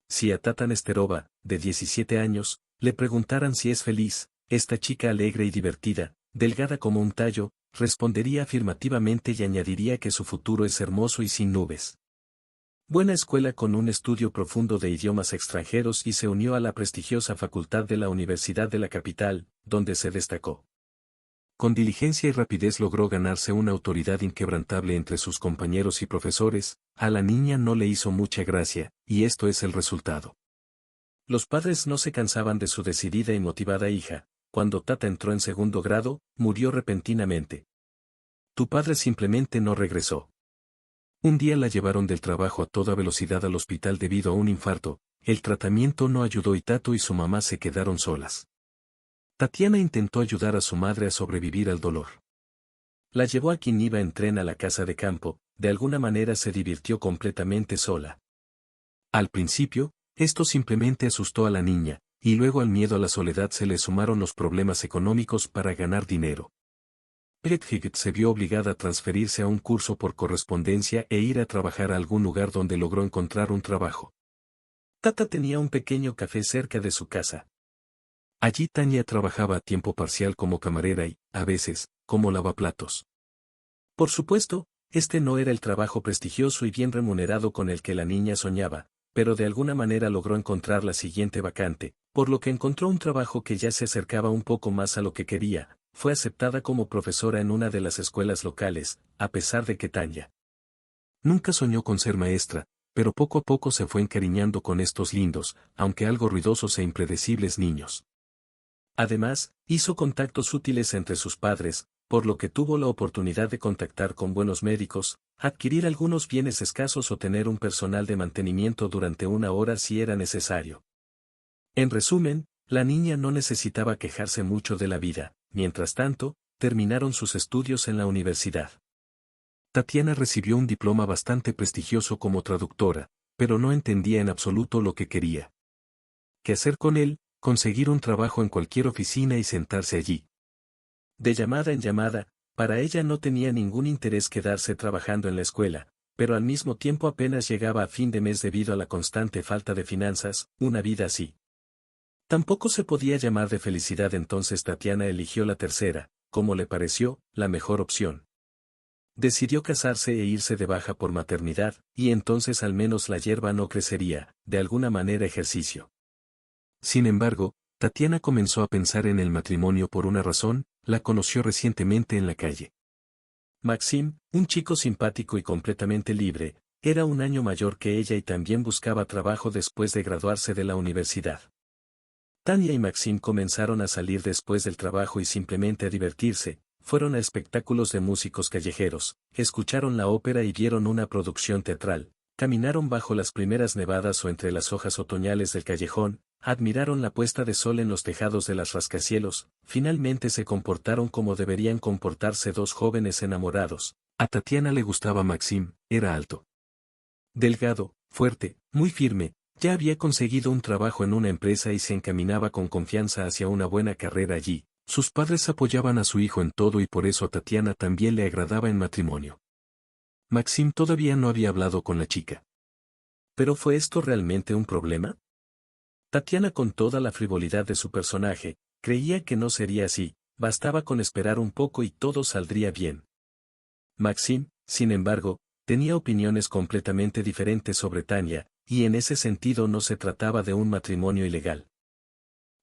si a Tata Nesterova, de 17 años, le preguntaran si es feliz, esta chica alegre y divertida, delgada como un tallo, respondería afirmativamente y añadiría que su futuro es hermoso y sin nubes. Buena escuela con un estudio profundo de idiomas extranjeros y se unió a la prestigiosa facultad de la Universidad de la capital, donde se destacó. Con diligencia y rapidez logró ganarse una autoridad inquebrantable entre sus compañeros y profesores, a la niña no le hizo mucha gracia, y esto es el resultado. Los padres no se cansaban de su decidida y motivada hija. Cuando Tata entró en segundo grado, murió repentinamente. Tu padre simplemente no regresó. Un día la llevaron del trabajo a toda velocidad al hospital debido a un infarto, el tratamiento no ayudó y Tato y su mamá se quedaron solas. Tatiana intentó ayudar a su madre a sobrevivir al dolor. La llevó a quien iba en tren a la casa de campo, de alguna manera se divirtió completamente sola. Al principio, esto simplemente asustó a la niña, y luego al miedo a la soledad se le sumaron los problemas económicos para ganar dinero. Hedwig se vio obligada a transferirse a un curso por correspondencia e ir a trabajar a algún lugar donde logró encontrar un trabajo. Tata tenía un pequeño café cerca de su casa. Allí Tania trabajaba a tiempo parcial como camarera y, a veces, como lavaplatos. Por supuesto, este no era el trabajo prestigioso y bien remunerado con el que la niña soñaba, pero de alguna manera logró encontrar la siguiente vacante, por lo que encontró un trabajo que ya se acercaba un poco más a lo que quería. Fue aceptada como profesora en una de las escuelas locales, a pesar de que Tanya nunca soñó con ser maestra, pero poco a poco se fue encariñando con estos lindos, aunque algo ruidosos e impredecibles niños. Además, hizo contactos útiles entre sus padres, por lo que tuvo la oportunidad de contactar con buenos médicos, adquirir algunos bienes escasos o tener un personal de mantenimiento durante una hora si era necesario. En resumen, la niña no necesitaba quejarse mucho de la vida. Mientras tanto, terminaron sus estudios en la universidad. Tatiana recibió un diploma bastante prestigioso como traductora, pero no entendía en absoluto lo que quería. ¿Qué hacer con él? Conseguir un trabajo en cualquier oficina y sentarse allí. De llamada en llamada, para ella no tenía ningún interés quedarse trabajando en la escuela, pero al mismo tiempo apenas llegaba a fin de mes debido a la constante falta de finanzas, una vida así. Tampoco se podía llamar de felicidad, entonces Tatiana eligió la tercera, como le pareció, la mejor opción. Decidió casarse e irse de baja por maternidad, y entonces al menos la hierba no crecería, de alguna manera ejercicio. Sin embargo, Tatiana comenzó a pensar en el matrimonio por una razón, la conoció recientemente en la calle. Maxim, un chico simpático y completamente libre, era un año mayor que ella y también buscaba trabajo después de graduarse de la universidad. Tania y Maxim comenzaron a salir después del trabajo y simplemente a divertirse, fueron a espectáculos de músicos callejeros, escucharon la ópera y vieron una producción teatral, caminaron bajo las primeras nevadas o entre las hojas otoñales del callejón, admiraron la puesta de sol en los tejados de las rascacielos, finalmente se comportaron como deberían comportarse dos jóvenes enamorados. A Tatiana le gustaba Maxim, era alto, delgado, fuerte, muy firme. Ya había conseguido un trabajo en una empresa y se encaminaba con confianza hacia una buena carrera allí. Sus padres apoyaban a su hijo en todo y por eso a Tatiana también le agradaba en matrimonio. Maxim todavía no había hablado con la chica. ¿Pero fue esto realmente un problema? Tatiana, con toda la frivolidad de su personaje, creía que no sería así, bastaba con esperar un poco y todo saldría bien. Maxim, sin embargo, tenía opiniones completamente diferentes sobre Tania, y en ese sentido no se trataba de un matrimonio ilegal.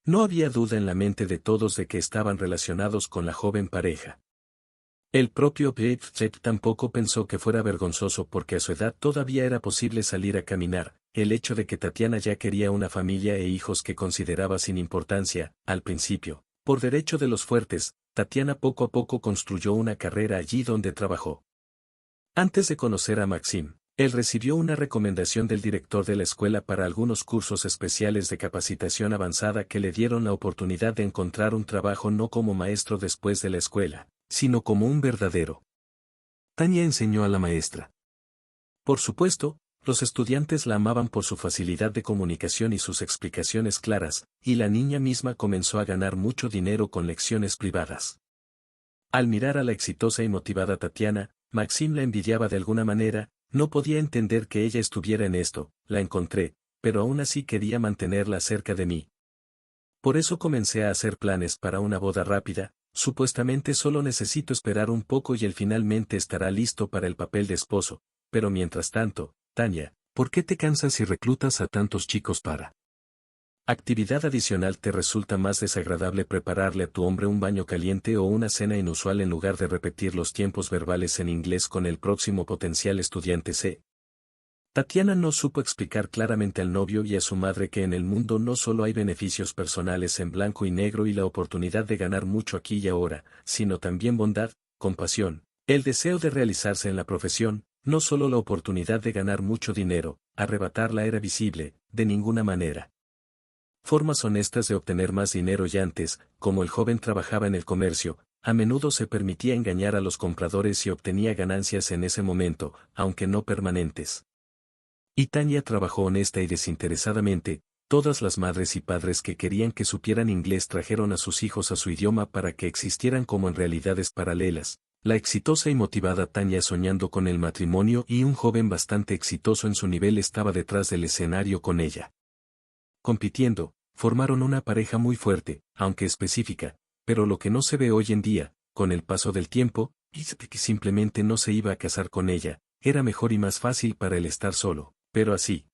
No había duda en la mente de todos de que estaban relacionados con la joven pareja. El propio Bebfred tampoco pensó que fuera vergonzoso porque a su edad todavía era posible salir a caminar. El hecho de que Tatiana ya quería una familia e hijos que consideraba sin importancia, al principio, por derecho de los fuertes, Tatiana poco a poco construyó una carrera allí donde trabajó. Antes de conocer a Maxim, él recibió una recomendación del director de la escuela para algunos cursos especiales de capacitación avanzada que le dieron la oportunidad de encontrar un trabajo no como maestro después de la escuela, sino como un verdadero. Tania enseñó a la maestra. Por supuesto, los estudiantes la amaban por su facilidad de comunicación y sus explicaciones claras, y la niña misma comenzó a ganar mucho dinero con lecciones privadas. Al mirar a la exitosa y motivada Tatiana, Maxim la envidiaba de alguna manera. No podía entender que ella estuviera en esto. La encontré, pero aún así quería mantenerla cerca de mí. Por eso comencé a hacer planes para una boda rápida, supuestamente solo necesito esperar un poco y él finalmente estará listo para el papel de esposo, pero mientras tanto, Tania, ¿por qué te cansas y reclutas a tantos chicos para actividad adicional? ¿Te resulta más desagradable prepararle a tu hombre un baño caliente o una cena inusual en lugar de repetir los tiempos verbales en inglés con el próximo potencial estudiante C? Tatiana no supo explicar claramente al novio y a su madre que en el mundo no solo hay beneficios personales en blanco y negro y la oportunidad de ganar mucho aquí y ahora, sino también bondad, compasión, el deseo de realizarse en la profesión, no solo la oportunidad de ganar mucho dinero, arrebatarla era visible, de ninguna manera. Formas honestas de obtener más dinero y antes, como el joven trabajaba en el comercio, a menudo se permitía engañar a los compradores y obtenía ganancias en ese momento, aunque no permanentes. Y Tania trabajó honesta y desinteresadamente, todas las madres y padres que querían que supieran inglés trajeron a sus hijos a su idioma para que existieran como en realidades paralelas. La exitosa y motivada Tania soñando con el matrimonio y un joven bastante exitoso en su nivel estaba detrás del escenario con ella. Compitiendo, formaron una pareja muy fuerte, aunque específica, pero lo que no se ve hoy en día, con el paso del tiempo, es que simplemente no se iba a casar con ella, era mejor y más fácil para él estar solo. Pero así.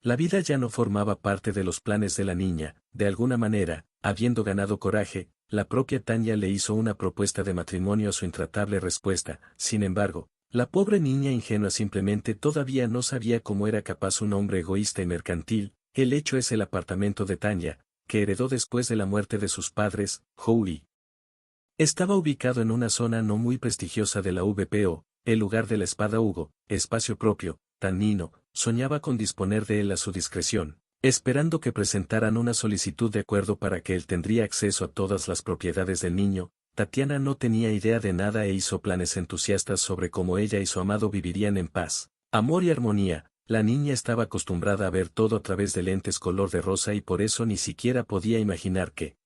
La vida ya no formaba parte de los planes de la niña, de alguna manera, habiendo ganado coraje, la propia Tania le hizo una propuesta de matrimonio a su intratable respuesta, sin embargo, la pobre niña ingenua simplemente todavía no sabía cómo era capaz un hombre egoísta y mercantil. El hecho es el apartamento de Tania, que heredó después de la muerte de sus padres, Howie. Estaba ubicado en una zona no muy prestigiosa de la VPO, el lugar de la espada Hugo, espacio propio. Nino soñaba con disponer de él a su discreción, esperando que presentaran una solicitud de acuerdo para que él tendría acceso a todas las propiedades del niño. Tatiana no tenía idea de nada e hizo planes entusiastas sobre cómo ella y su amado vivirían en paz, amor y armonía. La niña estaba acostumbrada a ver todo a través de lentes color de rosa y por eso ni siquiera podía imaginar qué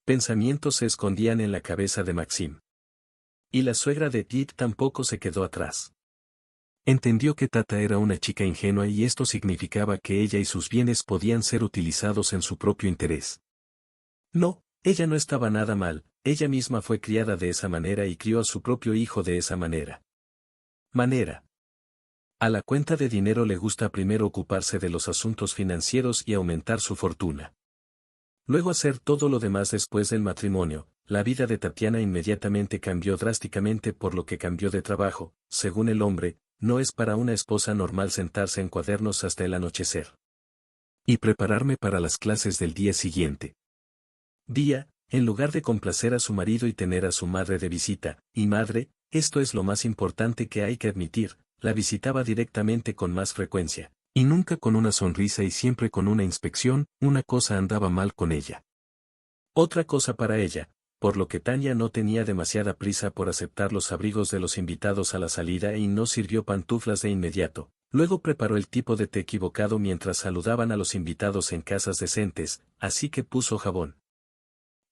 pensamientos se escondían en la cabeza de Maxim. Y la suegra de Pete tampoco se quedó atrás. Entendió que Tata era una chica ingenua y esto significaba que ella y sus bienes podían ser utilizados en su propio interés. No, ella no estaba nada mal, ella misma fue criada de esa manera y crió a su propio hijo de esa manera. A la cuenta de dinero le gusta primero ocuparse de los asuntos financieros y aumentar su fortuna. Luego hacer todo lo demás después del matrimonio. La vida de Tatiana inmediatamente cambió drásticamente por lo que cambió de trabajo, según el hombre. No es para una esposa normal sentarse en cuadernos hasta el anochecer. Y prepararme para las clases del día siguiente. En lugar de complacer a su marido y tener a su madre de visita, y madre, esto es lo más importante que hay que admitir, la visitaba directamente con más frecuencia, y nunca con una sonrisa y siempre con una inspección. Una cosa andaba mal con ella. Otra cosa para ella, por lo que Tania no tenía demasiada prisa por aceptar los abrigos de los invitados a la salida y no sirvió pantuflas de inmediato. Luego preparó el tipo de té equivocado mientras saludaban a los invitados en casas decentes, así que puso jabón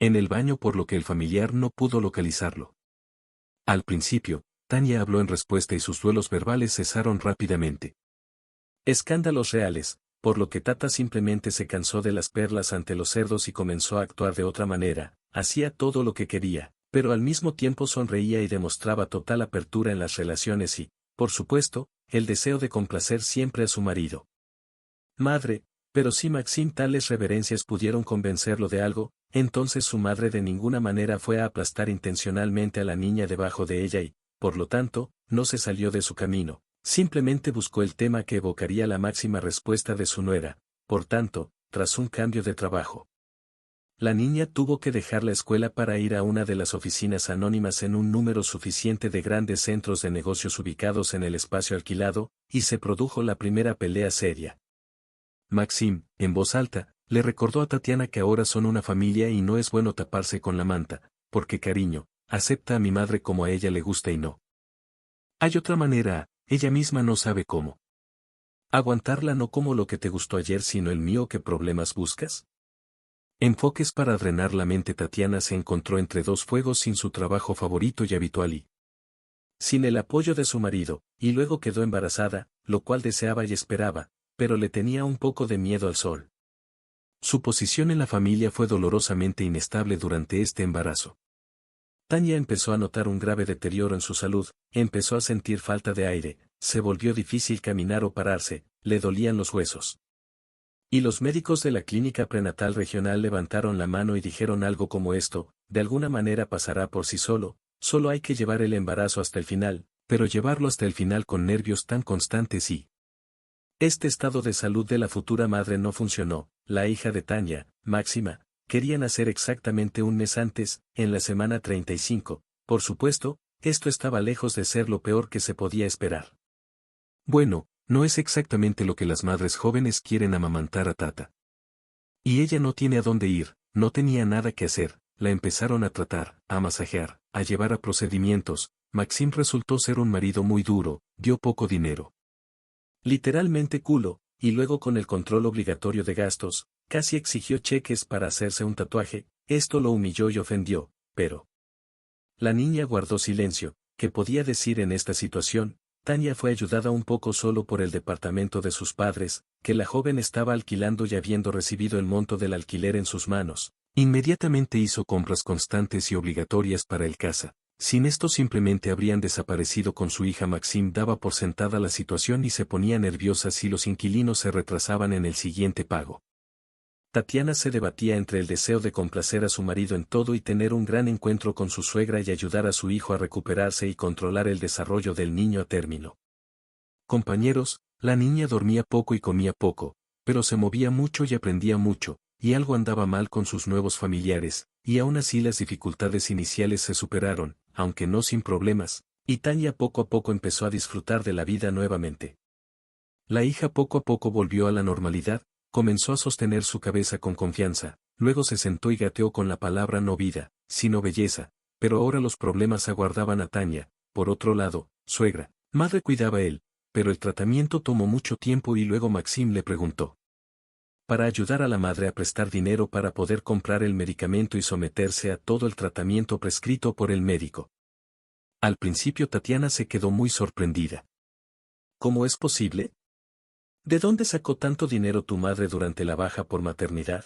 en el baño por lo que el familiar no pudo localizarlo. Al principio, Tania habló en respuesta y sus duelos verbales cesaron rápidamente. Escándalos reales, por lo que Tata simplemente se cansó de las perlas ante los cerdos y comenzó a actuar de otra manera. Hacía todo lo que quería, pero al mismo tiempo sonreía y demostraba total apertura en las relaciones y, por supuesto, el deseo de complacer siempre a su marido. Madre, pero si Maxim tales reverencias pudieron convencerlo de algo, entonces su madre de ninguna manera fue a aplastar intencionalmente a la niña debajo de ella y, por lo tanto, no se salió de su camino, simplemente buscó el tema que evocaría la máxima respuesta de su nuera. Por tanto, tras un cambio de trabajo, la niña tuvo que dejar la escuela para ir a una de las oficinas anónimas en un número suficiente de grandes centros de negocios ubicados en el espacio alquilado, y se produjo la primera pelea seria. Maxim, en voz alta, le recordó a Tatiana que ahora son una familia y no es bueno taparse con la manta, porque cariño, acepta a mi madre como a ella le gusta y no. Hay otra manera, ella misma no sabe cómo. Aguantarla no como lo que te gustó ayer sino el mío. ¿Qué problemas buscas? Enfoques para drenar la mente. Tatiana se encontró entre dos fuegos sin su trabajo favorito y habitual y sin el apoyo de su marido, y luego quedó embarazada, lo cual deseaba y esperaba, pero le tenía un poco de miedo al sol. Su posición en la familia fue dolorosamente inestable durante este embarazo. Tanya empezó a notar un grave deterioro en su salud, empezó a sentir falta de aire, se volvió difícil caminar o pararse, le dolían los huesos. Y los médicos de la clínica prenatal regional levantaron la mano y dijeron algo como esto: de alguna manera pasará por sí solo, solo hay que llevar el embarazo hasta el final, pero llevarlo hasta el final con nervios tan constantes y... Este estado de salud de la futura madre no funcionó. La hija de Tanya, Máxima, quería nacer exactamente un mes antes, en la semana 35, por supuesto, esto estaba lejos de ser lo peor que se podía esperar. Bueno, no es exactamente lo que las madres jóvenes quieren amamantar a Tata. Y ella no tiene a dónde ir, no tenía nada que hacer, la empezaron a tratar, a masajear, a llevar a procedimientos. Maxim resultó ser un marido muy duro, dio poco dinero. Literalmente culo, y luego con el control obligatorio de gastos, casi exigió cheques para hacerse un tatuaje, esto lo humilló y ofendió, pero... La niña guardó silencio. ¿Qué podía decir en esta situación? Tanya fue ayudada un poco solo por el departamento de sus padres, que la joven estaba alquilando y habiendo recibido el monto del alquiler en sus manos. Inmediatamente hizo compras constantes y obligatorias para el casa. Sin esto simplemente habrían desaparecido con su hija. Maxim daba por sentada la situación y se ponía nerviosa si los inquilinos se retrasaban en el siguiente pago. Tatiana se debatía entre el deseo de complacer a su marido en todo y tener un gran encuentro con su suegra y ayudar a su hijo a recuperarse y controlar el desarrollo del niño a término. Compañeros, la niña dormía poco y comía poco, pero se movía mucho y aprendía mucho, y algo andaba mal con sus nuevos familiares, y aún así las dificultades iniciales se superaron, aunque no sin problemas, y Tanya poco a poco empezó a disfrutar de la vida nuevamente. La hija poco a poco volvió a la normalidad. Comenzó a sostener su cabeza con confianza, luego se sentó y gateó con la palabra no vida, sino belleza, pero ahora los problemas aguardaban a Tanya. Por otro lado, suegra, madre cuidaba él, pero el tratamiento tomó mucho tiempo y luego Maxim le preguntó. Para ayudar a la madre a prestar dinero para poder comprar el medicamento y someterse a todo el tratamiento prescrito por el médico. Al principio Tatiana se quedó muy sorprendida. ¿Cómo es posible? ¿De dónde sacó tanto dinero tu madre durante la baja por maternidad?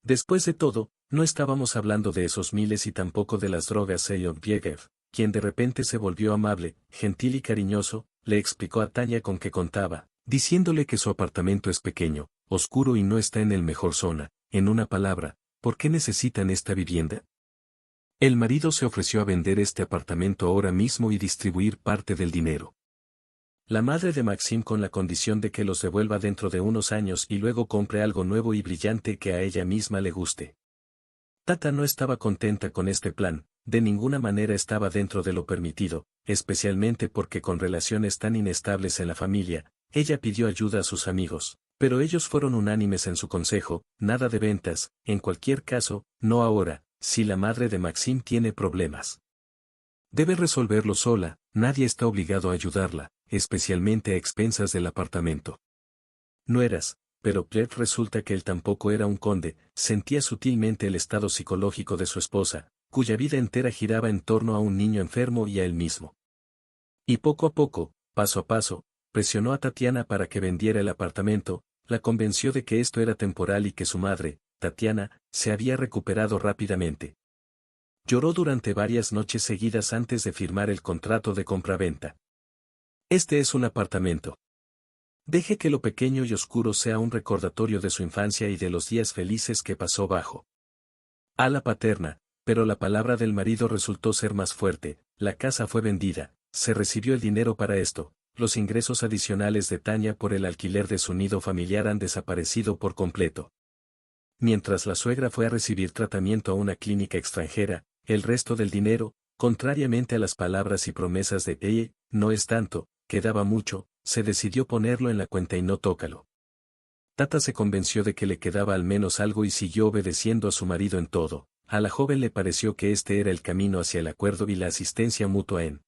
Después de todo, no estábamos hablando de esos miles y tampoco de las drogas. Señor Biegev, quien de repente se volvió amable, gentil y cariñoso, le explicó a Tanya con qué contaba, diciéndole que su apartamento es pequeño, oscuro y no está en el mejor zona. En una palabra, ¿por qué necesitan esta vivienda? El marido se ofreció a vender este apartamento ahora mismo y distribuir parte del dinero. La madre de Maxim con la condición de que los devuelva dentro de unos años y luego compre algo nuevo y brillante que a ella misma le guste. Tata no estaba contenta con este plan, de ninguna manera estaba dentro de lo permitido, especialmente porque con relaciones tan inestables en la familia, ella pidió ayuda a sus amigos, pero ellos fueron unánimes en su consejo: nada de ventas, en cualquier caso, no ahora, si la madre de Maxim tiene problemas. Debe resolverlo sola, nadie está obligado a ayudarla, especialmente a expensas del apartamento. No eras, pero Jeff resulta que él tampoco era un conde, sentía sutilmente el estado psicológico de su esposa, cuya vida entera giraba en torno a un niño enfermo y a él mismo. Y poco a poco, paso a paso, presionó a Tatiana para que vendiera el apartamento, la convenció de que esto era temporal y que su madre, Tatiana, se había recuperado rápidamente. Lloró durante varias noches seguidas antes de firmar el contrato de compraventa. Este es un apartamento. Deje que lo pequeño y oscuro sea un recordatorio de su infancia y de los días felices que pasó bajo ala paterna, pero la palabra del marido resultó ser más fuerte. La casa fue vendida, se recibió el dinero para esto, los ingresos adicionales de Tanya por el alquiler de su nido familiar han desaparecido por completo. Mientras la suegra fue a recibir tratamiento a una clínica extranjera, el resto del dinero, contrariamente a las palabras y promesas de ella, no es tanto, quedaba mucho, se decidió ponerlo en la cuenta y no tócalo. Tata se convenció de que le quedaba al menos algo y siguió obedeciendo a su marido en todo. A la joven le pareció que este era el camino hacia el acuerdo y la asistencia mutua en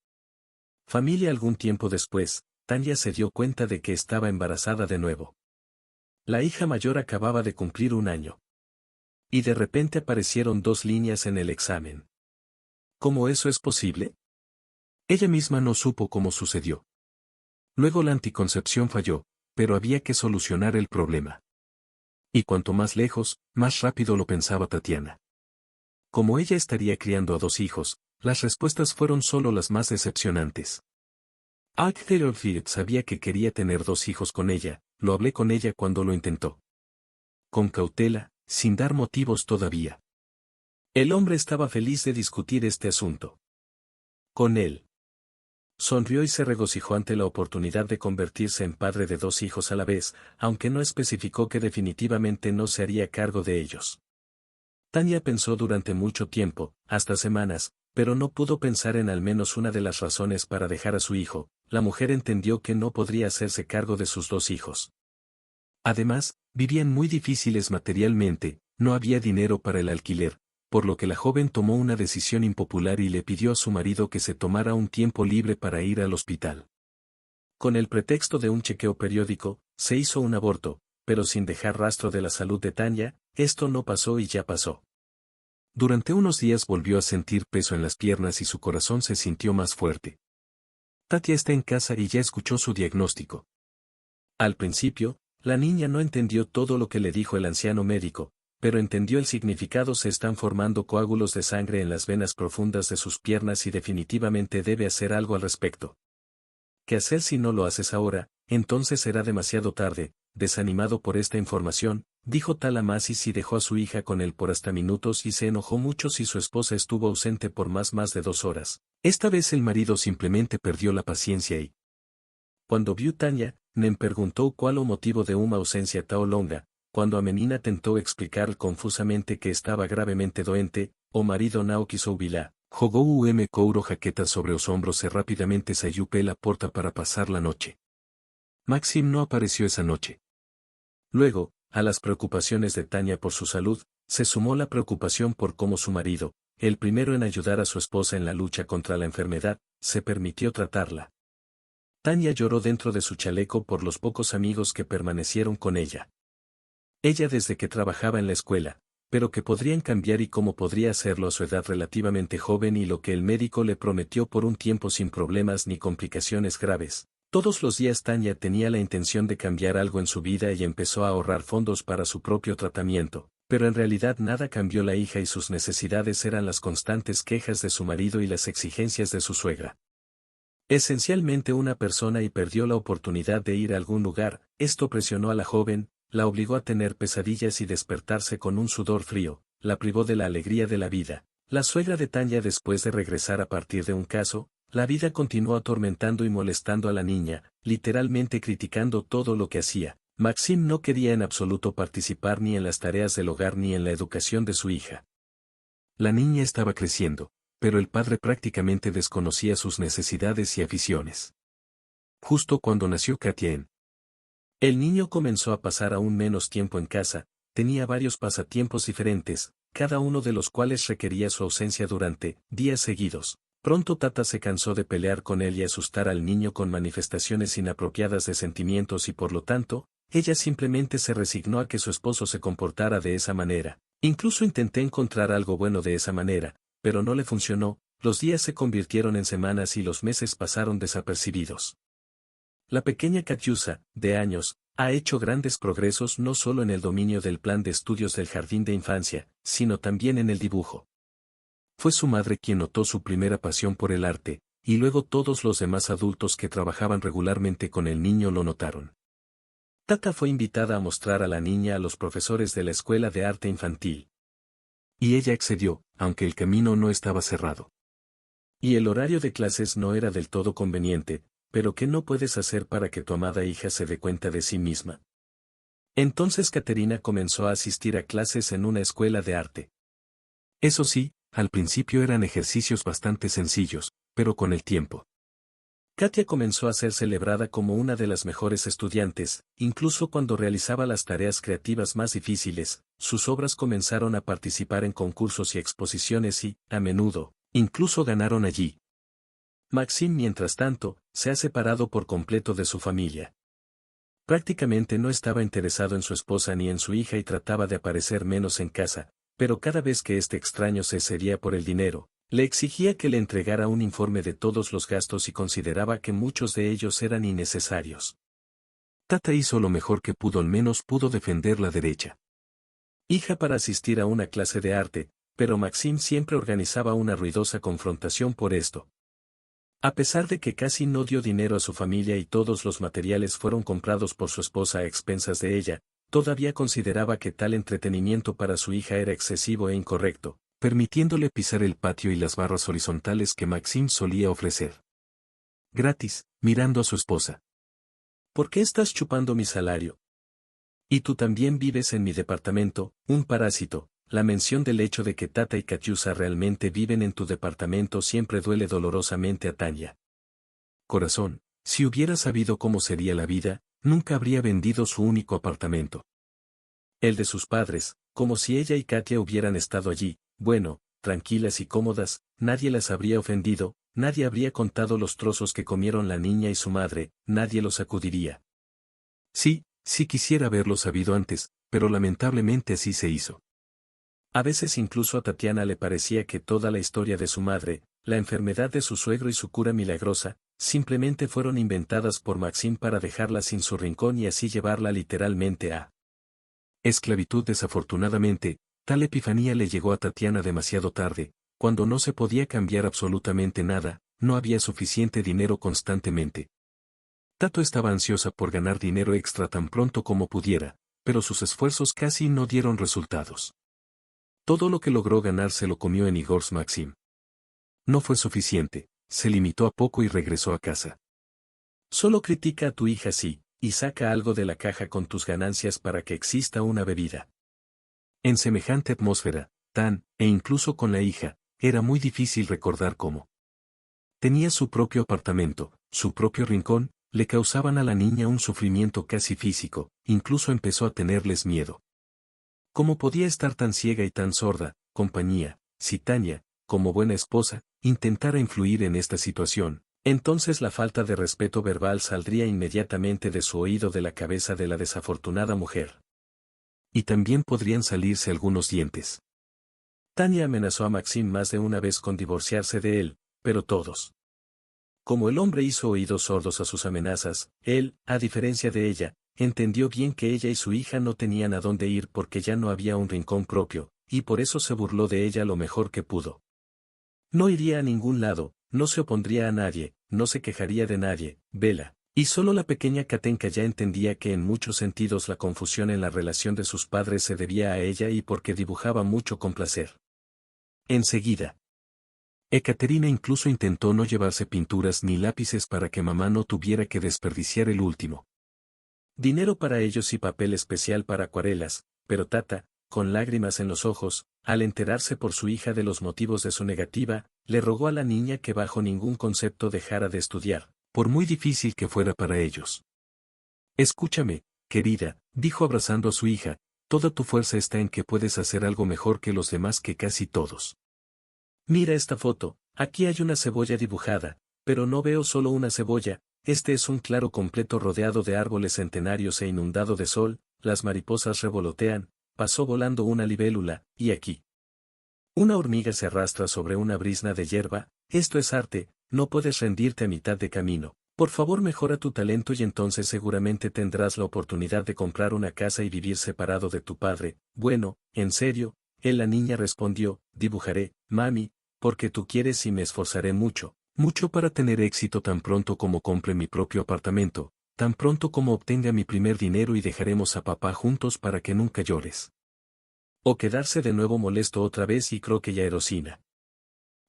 familia. Algún tiempo después, Tanya se dio cuenta de que estaba embarazada de nuevo. La hija mayor acababa de cumplir un año. Y de repente aparecieron 2 líneas en el examen. ¿Cómo eso es posible? Ella misma no supo cómo sucedió. Luego la anticoncepción falló, pero había que solucionar el problema. Y cuanto más lejos, más rápido lo pensaba Tatiana. Como ella estaría criando a 2 hijos, las respuestas fueron solo las más decepcionantes. Taylorfield sabía que quería tener 2 hijos con ella, lo hablé con ella cuando lo intentó. Con cautela, sin dar motivos todavía. El hombre estaba feliz de discutir este asunto con él. Sonrió y se regocijó ante la oportunidad de convertirse en padre de 2 hijos a la vez, aunque no especificó que definitivamente no se haría cargo de ellos. Tanya pensó durante mucho tiempo, hasta semanas, pero no pudo pensar en al menos una de las razones para dejar a su hijo. La mujer entendió que no podría hacerse cargo de sus 2 hijos. Además, vivían muy difíciles materialmente, no había dinero para el alquiler, por lo que la joven tomó una decisión impopular y le pidió a su marido que se tomara un tiempo libre para ir al hospital. Con el pretexto de un chequeo periódico, se hizo un aborto, pero sin dejar rastro de la salud de Tanya. Esto no pasó y ya pasó. Durante unos días volvió a sentir peso en las piernas y su corazón se sintió más fuerte. Tatia está en casa y ya escuchó su diagnóstico. Al principio, la niña no entendió todo lo que le dijo el anciano médico, pero entendió el significado. Se están formando coágulos de sangre en las venas profundas de sus piernas y definitivamente debe hacer algo al respecto. ¿Qué hacer si no lo haces ahora? Entonces será demasiado tarde. Desanimado por esta información, dijo Talamasis y dejó a su hija con él por hasta minutos y se enojó mucho si su esposa estuvo ausente por más de 2 horas. Esta vez el marido simplemente perdió la paciencia y, cuando vio Tanya, Nem preguntó cuál o motivo de una ausencia tan longa. Cuando Amenina tentó explicar confusamente que estaba gravemente doente, o marido no quiso hubilar, jugó couro jaqueta sobre los hombros y rápidamente salió pe la puerta para pasar la noche. Maxim no apareció esa noche. Luego, a las preocupaciones de Tanya por su salud, se sumó la preocupación por cómo su marido, el primero en ayudar a su esposa en la lucha contra la enfermedad, se permitió tratarla. Tanya lloró dentro de su chaleco por los pocos amigos que permanecieron con ella. Ella desde que trabajaba en la escuela, pero que podrían cambiar y cómo podría hacerlo a su edad relativamente joven y lo que el médico le prometió por un tiempo sin problemas ni complicaciones graves. Todos los días Tanya tenía la intención de cambiar algo en su vida y empezó a ahorrar fondos para su propio tratamiento, pero en realidad nada cambió. La hija y sus necesidades eran las constantes quejas de su marido y las exigencias de su suegra. Esencialmente una persona y perdió la oportunidad de ir a algún lugar. Esto presionó a la joven, la obligó a tener pesadillas y despertarse con un sudor frío, la privó de la alegría de la vida. La suegra de Tanya después de regresar a partir de un caso, la vida continuó atormentando y molestando a la niña, literalmente criticando todo lo que hacía. Maxim no quería en absoluto participar ni en las tareas del hogar ni en la educación de su hija. La niña estaba creciendo, pero el padre prácticamente desconocía sus necesidades y aficiones. Justo cuando nació Katia, el niño comenzó a pasar aún menos tiempo en casa, tenía varios pasatiempos diferentes, cada uno de los cuales requería su ausencia durante días seguidos. Pronto Tata se cansó de pelear con él y asustar al niño con manifestaciones inapropiadas de sentimientos y por lo tanto, ella simplemente se resignó a que su esposo se comportara de esa manera. Incluso intenté encontrar algo bueno de esa manera, pero no le funcionó. Los días se convirtieron en semanas y los meses pasaron desapercibidos. La pequeña Katyusha, de años, ha hecho grandes progresos no solo en el dominio del plan de estudios del jardín de infancia, sino también en el dibujo. Fue su madre quien notó su primera pasión por el arte, y luego todos los demás adultos que trabajaban regularmente con el niño lo notaron. Tata fue invitada a mostrar a la niña a los profesores de la escuela de arte infantil. Y ella accedió, aunque el camino no estaba cerrado. Y el horario de clases no era del todo conveniente, pero ¿qué no puedes hacer para que tu amada hija se dé cuenta de sí misma? Entonces Caterina comenzó a asistir a clases en una escuela de arte. Eso sí, al principio eran ejercicios bastante sencillos, pero con el tiempo, Katia comenzó a ser celebrada como una de las mejores estudiantes. Incluso cuando realizaba las tareas creativas más difíciles, sus obras comenzaron a participar en concursos y exposiciones y, a menudo, incluso ganaron allí. Maxim, mientras tanto, se ha separado por completo de su familia. Prácticamente no estaba interesado en su esposa ni en su hija y trataba de aparecer menos en casa, pero cada vez que este extraño se cedía por el dinero, le exigía que le entregara un informe de todos los gastos y consideraba que muchos de ellos eran innecesarios. Tata hizo lo mejor que pudo, al menos pudo defender la derecha. Hija para asistir a una clase de arte, pero Maxim siempre organizaba una ruidosa confrontación por esto. A pesar de que casi no dio dinero a su familia y todos los materiales fueron comprados por su esposa a expensas de ella, todavía consideraba que tal entretenimiento para su hija era excesivo e incorrecto, permitiéndole pisar el patio y las barras horizontales que Maxim solía ofrecer. Gratis, mirando a su esposa. ¿Por qué estás chupando mi salario? Y tú también vives en mi departamento, un parásito. La mención del hecho de que Tata y Katyusha realmente viven en tu departamento siempre duele dolorosamente a Tanya. Corazón, si hubiera sabido cómo sería la vida, nunca habría vendido su único apartamento. El de sus padres, como si ella y Katia hubieran estado allí, bueno, tranquilas y cómodas, nadie las habría ofendido, nadie habría contado los trozos que comieron la niña y su madre, nadie los sacudiría. Sí, sí quisiera haberlo sabido antes, pero lamentablemente así se hizo. A veces incluso a Tatiana le parecía que toda la historia de su madre, la enfermedad de su suegro y su cura milagrosa, simplemente fueron inventadas por Maxim para dejarla sin su rincón y así llevarla literalmente a esclavitud. Desafortunadamente, tal epifanía le llegó a Tatiana demasiado tarde, cuando no se podía cambiar absolutamente nada, no había suficiente dinero constantemente. Tato estaba ansiosa por ganar dinero extra tan pronto como pudiera, pero sus esfuerzos casi no dieron resultados. Todo lo que logró ganar se lo comió en Igor's Maxim. No fue suficiente, se limitó a poco y regresó a casa. Solo critica a tu hija sí, y saca algo de la caja con tus ganancias para que exista una bebida. En semejante atmósfera, e incluso con la hija, era muy difícil recordar cómo. Tenía su propio apartamento, su propio rincón, le causaban a la niña un sufrimiento casi físico, incluso empezó a tenerles miedo. ¿Cómo podía estar tan ciega y tan sorda? Compañía, si Tanya, como buena esposa, intentara influir en esta situación, entonces la falta de respeto verbal saldría inmediatamente de su oído de la cabeza de la desafortunada mujer. Y también podrían salirse algunos dientes. Tanya amenazó a Maxim más de una vez con divorciarse de él, pero todos. Como el hombre hizo oídos sordos a sus amenazas, él, a diferencia de ella, entendió bien que ella y su hija no tenían a dónde ir porque ya no había un rincón propio, y por eso se burló de ella lo mejor que pudo. No iría a ningún lado, no se opondría a nadie, no se quejaría de nadie, vela. Y solo la pequeña Katenka ya entendía que en muchos sentidos la confusión en la relación de sus padres se debía a ella y porque dibujaba mucho con placer. Enseguida. Ekaterina incluso intentó no llevarse pinturas ni lápices para que mamá no tuviera que desperdiciar el último dinero para ellos y papel especial para acuarelas, pero Tata, con lágrimas en los ojos, al enterarse por su hija de los motivos de su negativa, le rogó a la niña que bajo ningún concepto dejara de estudiar, por muy difícil que fuera para ellos. Escúchame, querida, dijo abrazando a su hija, toda tu fuerza está en que puedes hacer algo mejor que los demás, que casi todos. Mira esta foto, aquí hay una cebolla dibujada, pero no veo solo una cebolla. Este es un claro completo rodeado de árboles centenarios e inundado de sol, las mariposas revolotean, pasó volando una libélula, y aquí. Una hormiga se arrastra sobre una brizna de hierba, esto es arte, no puedes rendirte a mitad de camino. Por favor mejora tu talento y entonces seguramente tendrás la oportunidad de comprar una casa y vivir separado de tu padre. Bueno, en serio, la niña respondió, dibujaré, mami, porque tú quieres y me esforzaré mucho. Mucho para tener éxito tan pronto como compre mi propio apartamento, tan pronto como obtenga mi primer dinero y dejaremos a papá juntos para que nunca llores. O quedarse de nuevo molesto otra vez y croque y aerosina.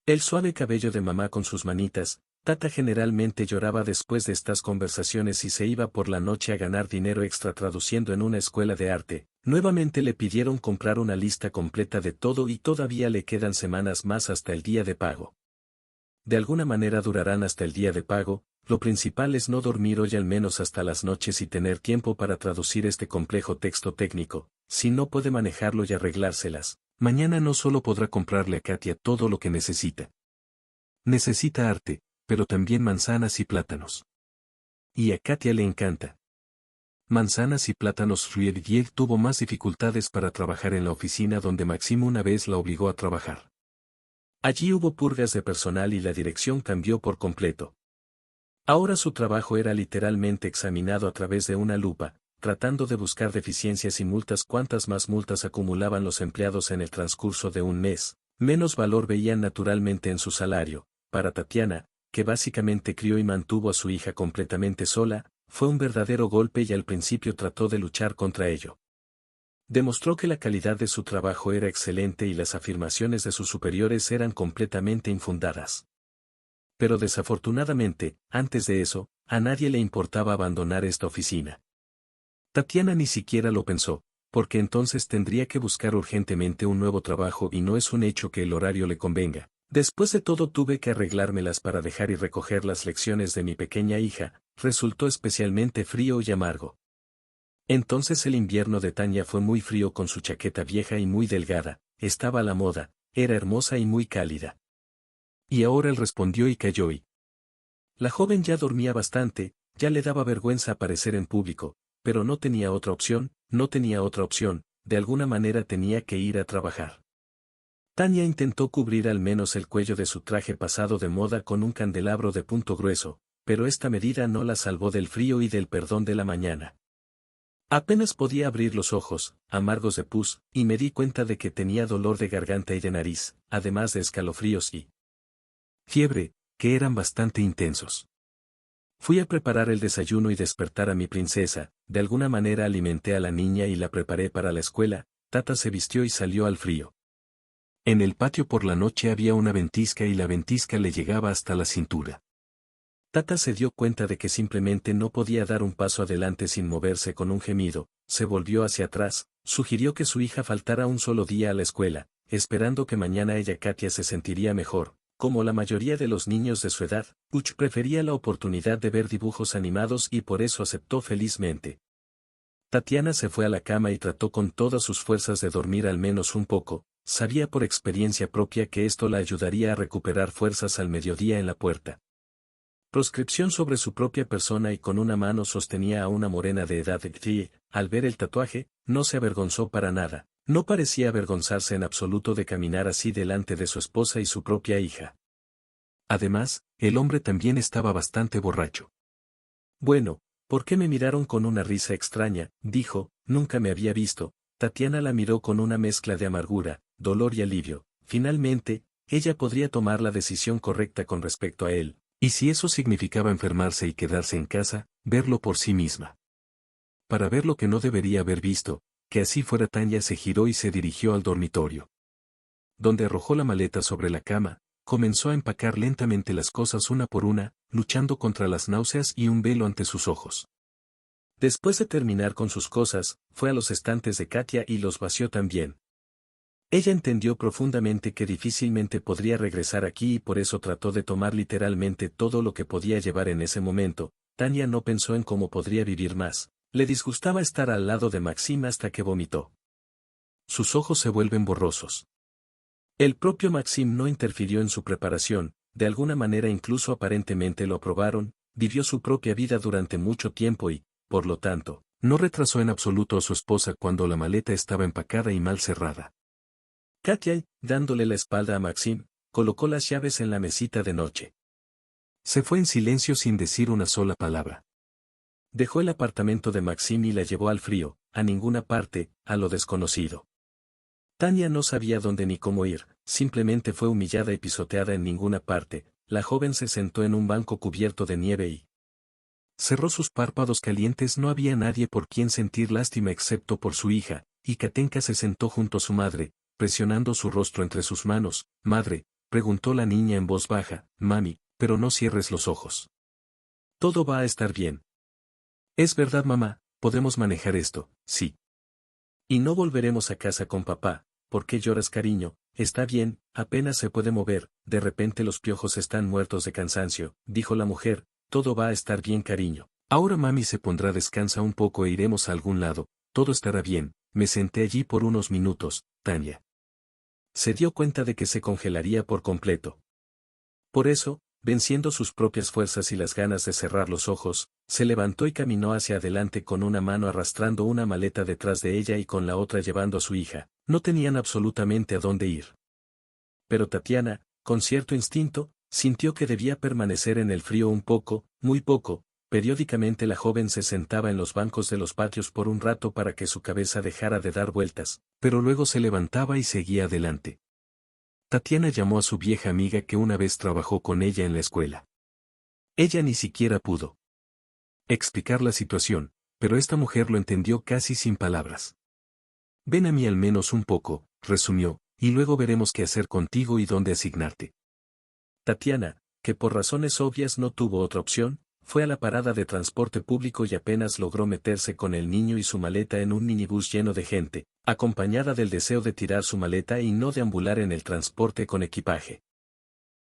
El suave cabello de mamá con sus manitas, Tata generalmente lloraba después de estas conversaciones y se iba por la noche a ganar dinero extra traduciendo en una escuela de arte. Nuevamente le pidieron comprar una lista completa de todo y todavía le quedan semanas más hasta el día de pago. De alguna manera durarán hasta el día de pago, lo principal es no dormir hoy al menos hasta las noches y tener tiempo para traducir este complejo texto técnico. Si no puede manejarlo y arreglárselas, mañana no solo podrá comprarle a Katia todo lo que necesita. Necesita arte, pero también manzanas y plátanos. Y a Katia le encanta. Manzanas y plátanos. Friedrich tuvo más dificultades para trabajar en la oficina donde Maxim una vez la obligó a trabajar. Allí hubo purgas de personal y la dirección cambió por completo. Ahora su trabajo era literalmente examinado a través de una lupa, tratando de buscar deficiencias y multas. Cuantas más multas acumulaban los empleados en el transcurso de un mes, menos valor veían naturalmente en su salario. Para Tatiana, que básicamente crió y mantuvo a su hija completamente sola, fue un verdadero golpe y al principio trató de luchar contra ello. Demostró que la calidad de su trabajo era excelente y las afirmaciones de sus superiores eran completamente infundadas. Pero desafortunadamente, antes de eso, a nadie le importaba abandonar esta oficina. Tatiana ni siquiera lo pensó, porque entonces tendría que buscar urgentemente un nuevo trabajo y no es un hecho que el horario le convenga. Después de todo tuve que arreglármelas para dejar y recoger las lecciones de mi pequeña hija, resultó especialmente frío y amargo. Entonces el invierno de Tania fue muy frío con su chaqueta vieja y muy delgada, estaba a la moda, era hermosa y muy cálida. Y ahora él respondió y cayó y... La joven ya dormía bastante, ya le daba vergüenza aparecer en público, pero no tenía otra opción, de alguna manera tenía que ir a trabajar. Tania intentó cubrir al menos el cuello de su traje pasado de moda con un candelabro de punto grueso, pero esta medida no la salvó del frío y del perdón de la mañana. Apenas podía abrir los ojos, amargos de pus, y me di cuenta de que tenía dolor de garganta y de nariz, además de escalofríos y fiebre, que eran bastante intensos. Fui a preparar el desayuno y despertar a mi princesa, de alguna manera alimenté a la niña y la preparé para la escuela. Tata se vistió y salió al frío. En el patio por la noche había una ventisca y la ventisca le llegaba hasta la cintura. Tata se dio cuenta de que simplemente no podía dar un paso adelante sin moverse. Con un gemido, se volvió hacia atrás, sugirió que su hija faltara un solo día a la escuela, esperando que mañana ella Katia se sentiría mejor. Como la mayoría de los niños de su edad, Uch prefería la oportunidad de ver dibujos animados y por eso aceptó felizmente. Tatiana se fue a la cama y trató con todas sus fuerzas de dormir al menos un poco, sabía por experiencia propia que esto la ayudaría a recuperar fuerzas al mediodía en la puerta. Proscripción sobre su propia persona y con una mano sostenía a una morena de edad y, al ver el tatuaje, no se avergonzó para nada. No parecía avergonzarse en absoluto de caminar así delante de su esposa y su propia hija. Además, el hombre también estaba bastante borracho. Bueno, ¿por qué me miraron con una risa extraña? Dijo, nunca me había visto. Tatiana la miró con una mezcla de amargura, dolor y alivio. Finalmente, ella podría tomar la decisión correcta con respecto a él, y si eso significaba enfermarse y quedarse en casa, verlo por sí misma. Para ver lo que no debería haber visto, que así fuera. Tania se giró y se dirigió al dormitorio. Donde arrojó la maleta sobre la cama, comenzó a empacar lentamente las cosas una por una, luchando contra las náuseas y un velo ante sus ojos. Después de terminar con sus cosas, fue a los estantes de Katia y los vació también. Ella entendió profundamente que difícilmente podría regresar aquí y por eso trató de tomar literalmente todo lo que podía llevar en ese momento. Tania no pensó en cómo podría vivir más. Le disgustaba estar al lado de Maxim hasta que vomitó. Sus ojos se vuelven borrosos. El propio Maxim no interfirió en su preparación, de alguna manera incluso aparentemente lo aprobaron, vivió su propia vida durante mucho tiempo y, por lo tanto, no retrasó en absoluto a su esposa cuando la maleta estaba empacada y mal cerrada. Katia, dándole la espalda a Maxim, colocó las llaves en la mesita de noche. Se fue en silencio sin decir una sola palabra. Dejó el apartamento de Maxim y la llevó al frío, a ninguna parte, a lo desconocido. Tania no sabía dónde ni cómo ir, simplemente fue humillada y pisoteada en ninguna parte. La joven se sentó en un banco cubierto de nieve y cerró sus párpados calientes. No había nadie por quien sentir lástima excepto por su hija, y Katenka se sentó junto a su madre, presionando su rostro entre sus manos. «Madre», preguntó la niña en voz baja, «Mami, pero no cierres los ojos. Todo va a estar bien». «Es verdad, mamá, podemos manejar esto, sí. Y no volveremos a casa con papá». «¿Por qué lloras, cariño? Está bien, apenas se puede mover, de repente los piojos están muertos de cansancio», dijo la mujer. «Todo va a estar bien, cariño. Ahora mami se pondrá, descansa un poco e iremos a algún lado, todo estará bien». Me senté allí por unos minutos. Tania se dio cuenta de que se congelaría por completo. Por eso, venciendo sus propias fuerzas y las ganas de cerrar los ojos, se levantó y caminó hacia adelante con una mano arrastrando una maleta detrás de ella y con la otra llevando a su hija. No tenían absolutamente a dónde ir. Pero Tatiana, con cierto instinto, Sintió que debía permanecer en el frío un poco, muy poco. Periódicamente la joven se sentaba en los bancos de los patios por un rato para que su cabeza dejara de dar vueltas, pero luego se levantaba y seguía adelante. Tatiana llamó a su vieja amiga que una vez trabajó con ella en la escuela. Ella ni siquiera pudo explicar la situación, pero esta mujer lo entendió casi sin palabras. Ven a mí al menos un poco, resumió, y luego veremos qué hacer contigo y dónde asignarte. Tatiana, que por razones obvias no tuvo otra opción, fue a la parada de transporte público y apenas logró meterse con el niño y su maleta en un minibús lleno de gente, acompañada del deseo de tirar su maleta y no deambular en el transporte con equipaje.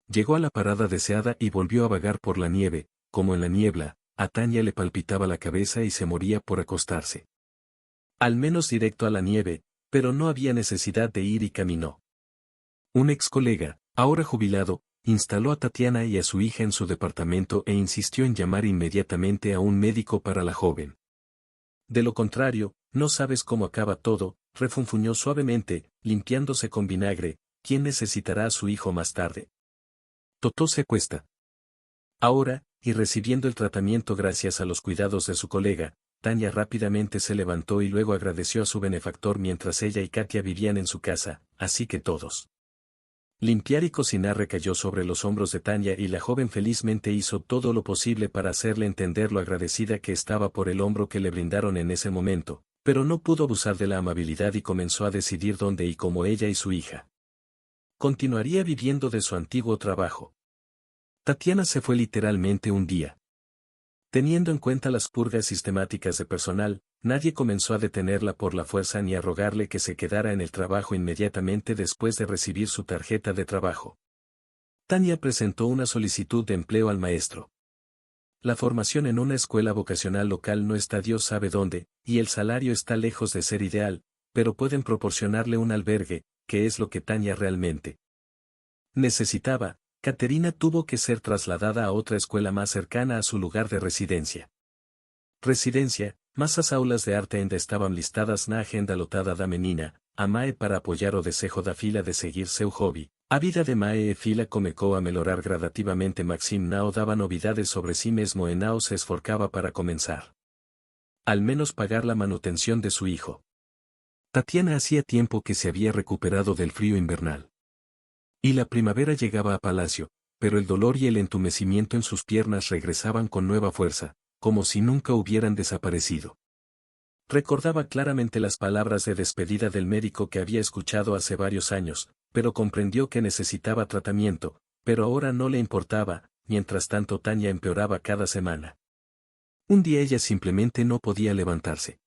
Llegó a la parada deseada y volvió a vagar por la nieve, como en la niebla, a Tania le palpitaba la cabeza y se moría por acostarse. Al menos directo a la nieve, pero no había necesidad de ir y caminó. Un ex colega, ahora jubilado, instaló a Tatiana y a su hija en su departamento e insistió en llamar inmediatamente a un médico para la joven. De lo contrario, no sabes cómo acaba todo, refunfuñó suavemente, limpiándose con vinagre. ¿Quién necesitará a su hijo más tarde? Totó se acuesta. Ahora, y recibiendo el tratamiento gracias a los cuidados de su colega, Tania rápidamente se levantó y luego agradeció a su benefactor mientras ella y Katia vivían en su casa, así que todos. Limpiar y cocinar recayó sobre los hombros de Tania y la joven felizmente hizo todo lo posible para hacerle entender lo agradecida que estaba por el hombro que le brindaron en ese momento, pero no pudo abusar de la amabilidad y comenzó a decidir dónde y cómo ella y su hija continuaría viviendo de su antiguo trabajo. Tatiana se fue literalmente un día. Teniendo en cuenta las purgas sistemáticas de personal, nadie comenzó a detenerla por la fuerza ni a rogarle que se quedara en el trabajo inmediatamente después de recibir su tarjeta de trabajo. Tania presentó una solicitud de empleo al maestro. La formación en una escuela vocacional local no está Dios sabe dónde, y el salario está lejos de ser ideal, pero pueden proporcionarle un albergue, que es lo que Tania realmente necesitaba. Caterina tuvo que ser trasladada a otra escuela más cercana a su lugar de residencia. Masas aulas de arte ainda estaban listadas na agenda lotada da menina, a mae para apoyar o desejo da fila de seguir seu hobby. A vida de mae e fila comecou a melorar gradativamente Maxim Nao daba novidades sobre sí mesmo e Nao se esforcaba para comenzar. Al menos pagar la manutención de su hijo. Tatiana hacía tiempo que se había recuperado del frío invernal. Y la primavera llegaba a palacio, pero el dolor y el entumecimiento en sus piernas regresaban con nueva fuerza, como si nunca hubieran desaparecido. Recordaba claramente las palabras de despedida del médico que había escuchado hace varios años, pero comprendió que necesitaba tratamiento, pero ahora no le importaba. Mientras tanto Tania empeoraba cada semana. Un día ella simplemente no podía levantarse.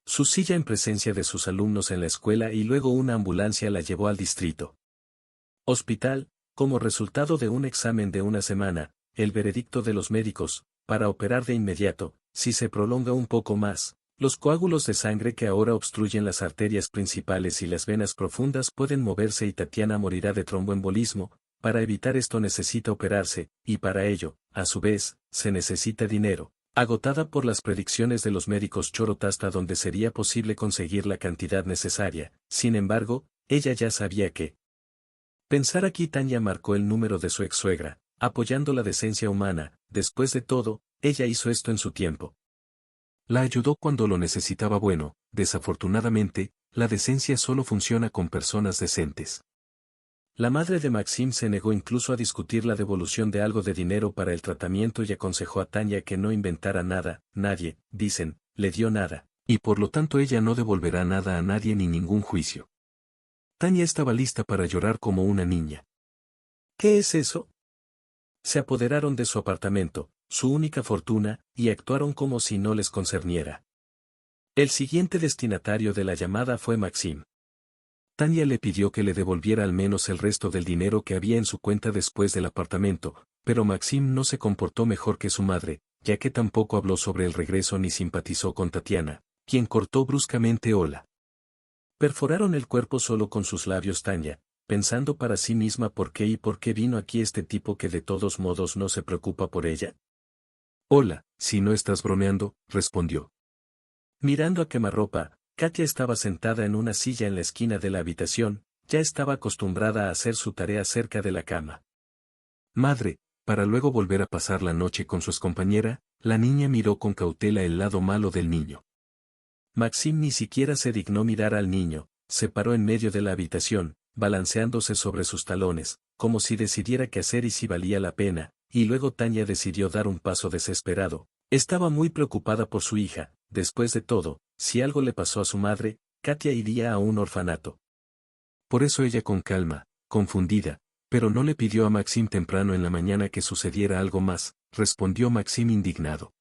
Su silla en presencia de sus alumnos en la escuela y luego una ambulancia la llevó al distrito hospital, como resultado de un examen de una semana, el veredicto de los médicos, para operar de inmediato. Si se prolonga un poco más, los coágulos de sangre que ahora obstruyen las arterias principales y las venas profundas pueden moverse y Tatiana morirá de tromboembolismo. Para evitar esto necesita operarse, y para ello, a su vez, se necesita dinero. Agotada por las predicciones de los médicos chorota hasta donde sería posible conseguir la cantidad necesaria, sin embargo, ella ya sabía que pensar aquí. Tania marcó el número de su ex-suegra, apoyando la decencia humana. Después de todo, ella hizo esto en su tiempo. La ayudó cuando lo necesitaba. Bueno, desafortunadamente, la decencia solo funciona con personas decentes. La madre de Maxim se negó incluso a discutir la devolución de algo de dinero para el tratamiento y aconsejó a Tania que no inventara nada. Nadie, dicen, le dio nada, y por lo tanto ella no devolverá nada a nadie ni ningún juicio. Tania estaba lista para llorar como una niña. ¿Qué es eso? Se apoderaron de su apartamento, su única fortuna, y actuaron como si no les concerniera. El siguiente destinatario de la llamada fue Maxim. Tania le pidió que le devolviera al menos el resto del dinero que había en su cuenta después del apartamento, pero Maxim no se comportó mejor que su madre, ya que tampoco habló sobre el regreso ni simpatizó con Tatiana, quien cortó bruscamente hola. Perforaron el cuerpo solo con sus labios. Tania, pensando para sí misma por qué vino aquí este tipo que de todos modos no se preocupa por ella. Hola, si no estás bromeando, respondió. Mirando a quemarropa, Katia estaba sentada en una silla en la esquina de la habitación, ya estaba acostumbrada a hacer su tarea cerca de la cama. Madre, para luego volver a pasar la noche con su excompañera, la niña miró con cautela el lado malo del niño. Maxim ni siquiera se dignó mirar al niño, se paró en medio de la habitación, balanceándose sobre sus talones, como si decidiera qué hacer y si valía la pena, y luego Tania decidió dar un paso desesperado. Estaba muy preocupada por su hija, después de todo, si algo le pasó a su madre, Katia iría a un orfanato. Por eso ella con calma, confundida, pero no le pidió a Maxim temprano en la mañana que sucediera algo más, respondió Maxim indignado.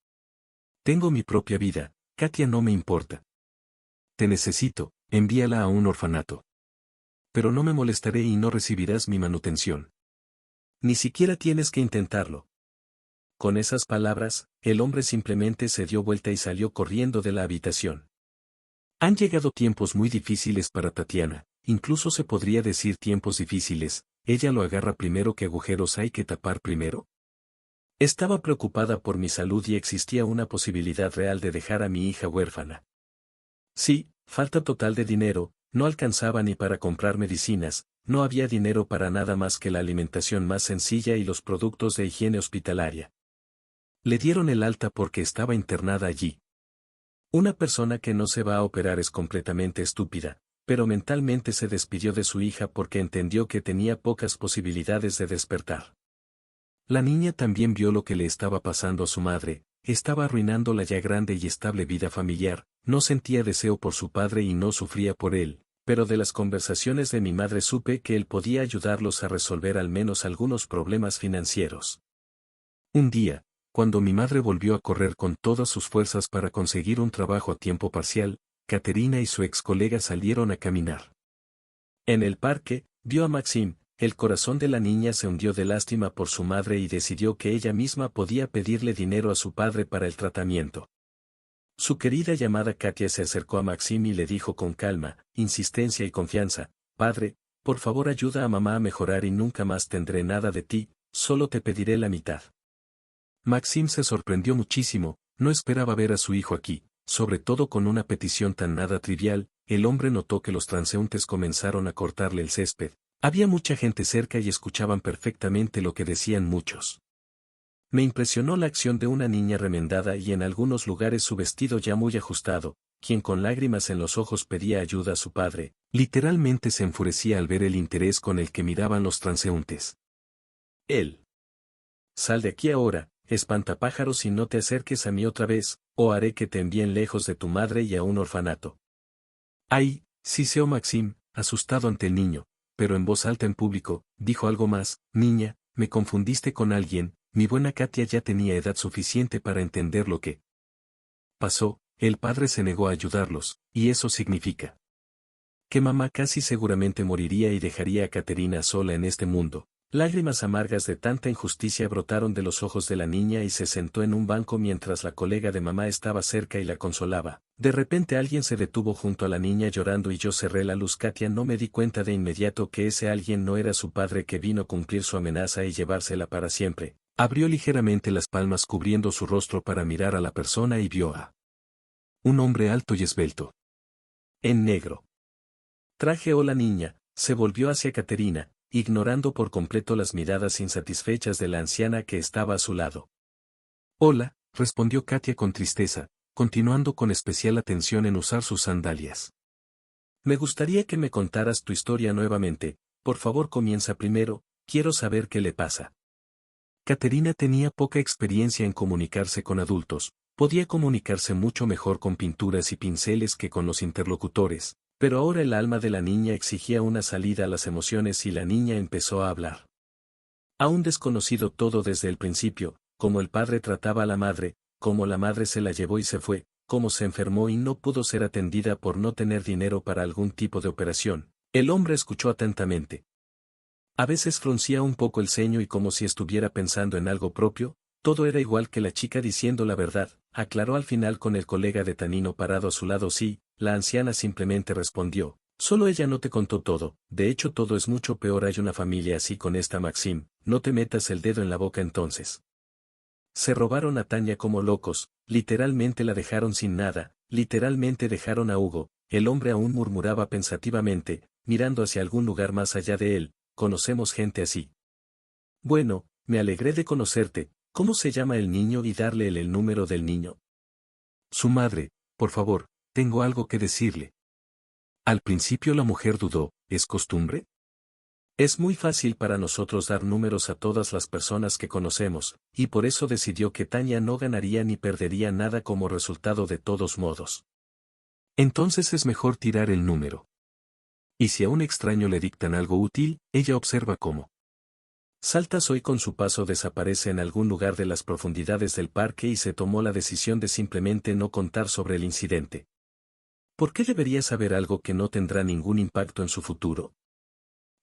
Tengo mi propia vida, Katia no me importa. Te necesito, envíala a un orfanato. Pero no me molestaré y no recibirás mi manutención. Ni siquiera tienes que intentarlo. Con esas palabras, el hombre simplemente se dio vuelta y salió corriendo de la habitación. Han llegado tiempos muy difíciles para Tatiana, incluso se podría decir tiempos difíciles, ella lo agarra primero que agujeros hay que tapar primero. Estaba preocupada por mi salud y existía una posibilidad real de dejar a mi hija huérfana. Sí, falta total de dinero, no alcanzaba ni para comprar medicinas, no había dinero para nada más que la alimentación más sencilla y los productos de higiene hospitalaria. Le dieron el alta porque estaba internada allí. Una persona que no se va a operar es completamente estúpida, pero mentalmente se despidió de su hija porque entendió que tenía pocas posibilidades de despertar. La niña también vio lo que le estaba pasando a su madre, estaba arruinando la ya grande y estable vida familiar, no sentía deseo por su padre y no sufría por él, pero de las conversaciones de mi madre supe que él podía ayudarlos a resolver al menos algunos problemas financieros. Un día, cuando mi madre volvió a correr con todas sus fuerzas para conseguir un trabajo a tiempo parcial, Caterina y su ex colega salieron a caminar. En el parque, vio a Maxim, el corazón de la niña se hundió de lástima por su madre y decidió que ella misma podía pedirle dinero a su padre para el tratamiento. Su querida llamada Katia se acercó a Maxim y le dijo con calma, insistencia y confianza, «Padre, por favor ayuda a mamá a mejorar y nunca más tendré nada de ti, solo te pediré la mitad». Maxim se sorprendió muchísimo, no esperaba ver a su hijo aquí, sobre todo con una petición tan nada trivial. El hombre notó que los transeúntes comenzaron a cortarle el césped. Había mucha gente cerca y escuchaban perfectamente lo que decían muchos. Me impresionó la acción de una niña remendada y en algunos lugares su vestido ya muy ajustado, quien con lágrimas en los ojos pedía ayuda a su padre. Literalmente se enfurecía al ver el interés con el que miraban los transeúntes. Él. Sal de aquí ahora, espantapájaros, y no te acerques a mí otra vez, o haré que te envíen lejos de tu madre y a un orfanato. Ay, siseó Maxim, asustado ante el niño, pero en voz alta en público, dijo algo más, niña, me confundiste con alguien, mi buena Katia ya tenía edad suficiente para entender lo que pasó. El padre se negó a ayudarlos, y eso significa que mamá casi seguramente moriría y dejaría a Caterina sola en este mundo. Lágrimas amargas de tanta injusticia brotaron de los ojos de la niña y se sentó en un banco mientras la colega de mamá estaba cerca y la consolaba. De repente alguien se detuvo junto a la niña llorando y yo cerré la luz. Katia no me di cuenta de inmediato que ese alguien no era su padre que vino a cumplir su amenaza y llevársela para siempre. Abrió ligeramente las palmas cubriendo su rostro para mirar a la persona y vio a un hombre alto y esbelto. En negro. Trajeó la niña, se volvió hacia Caterina, ignorando por completo las miradas insatisfechas de la anciana que estaba a su lado. Hola, respondió Katia con tristeza, continuando con especial atención en usar sus sandalias. Me gustaría que me contaras tu historia nuevamente, por favor comienza primero, quiero saber qué le pasa. Caterina tenía poca experiencia en comunicarse con adultos, podía comunicarse mucho mejor con pinturas y pinceles que con los interlocutores. Pero ahora el alma de la niña exigía una salida a las emociones y la niña empezó a hablar. Aún desconocido todo desde el principio, cómo el padre trataba a la madre, cómo la madre se la llevó y se fue, cómo se enfermó y no pudo ser atendida por no tener dinero para algún tipo de operación. El hombre escuchó atentamente. A veces fruncía un poco el ceño y como si estuviera pensando en algo propio, todo era igual que la chica diciendo la verdad, aclaró al final con el colega de Tanino parado a su lado. Sí, la anciana simplemente respondió, solo ella no te contó todo, de hecho todo es mucho peor, hay una familia así con esta Maxim, no te metas el dedo en la boca entonces. Se robaron a Tania como locos, literalmente la dejaron sin nada, literalmente dejaron a Hugo. El hombre aún murmuraba pensativamente, mirando hacia algún lugar más allá de él, conocemos gente así. Bueno, me alegré de conocerte. ¿Cómo se llama el niño y darle el número del niño? Su madre, por favor, tengo algo que decirle. Al principio la mujer dudó, ¿es costumbre? Es muy fácil para nosotros dar números a todas las personas que conocemos, y por eso decidió que Tanya no ganaría ni perdería nada como resultado de todos modos. Entonces es mejor tirar el número. Y si a un extraño le dictan algo útil, ella observa cómo salta Zoe con su paso desaparece en algún lugar de las profundidades del parque y se tomó la decisión de simplemente no contar sobre el incidente. ¿Por qué debería saber algo que no tendrá ningún impacto en su futuro?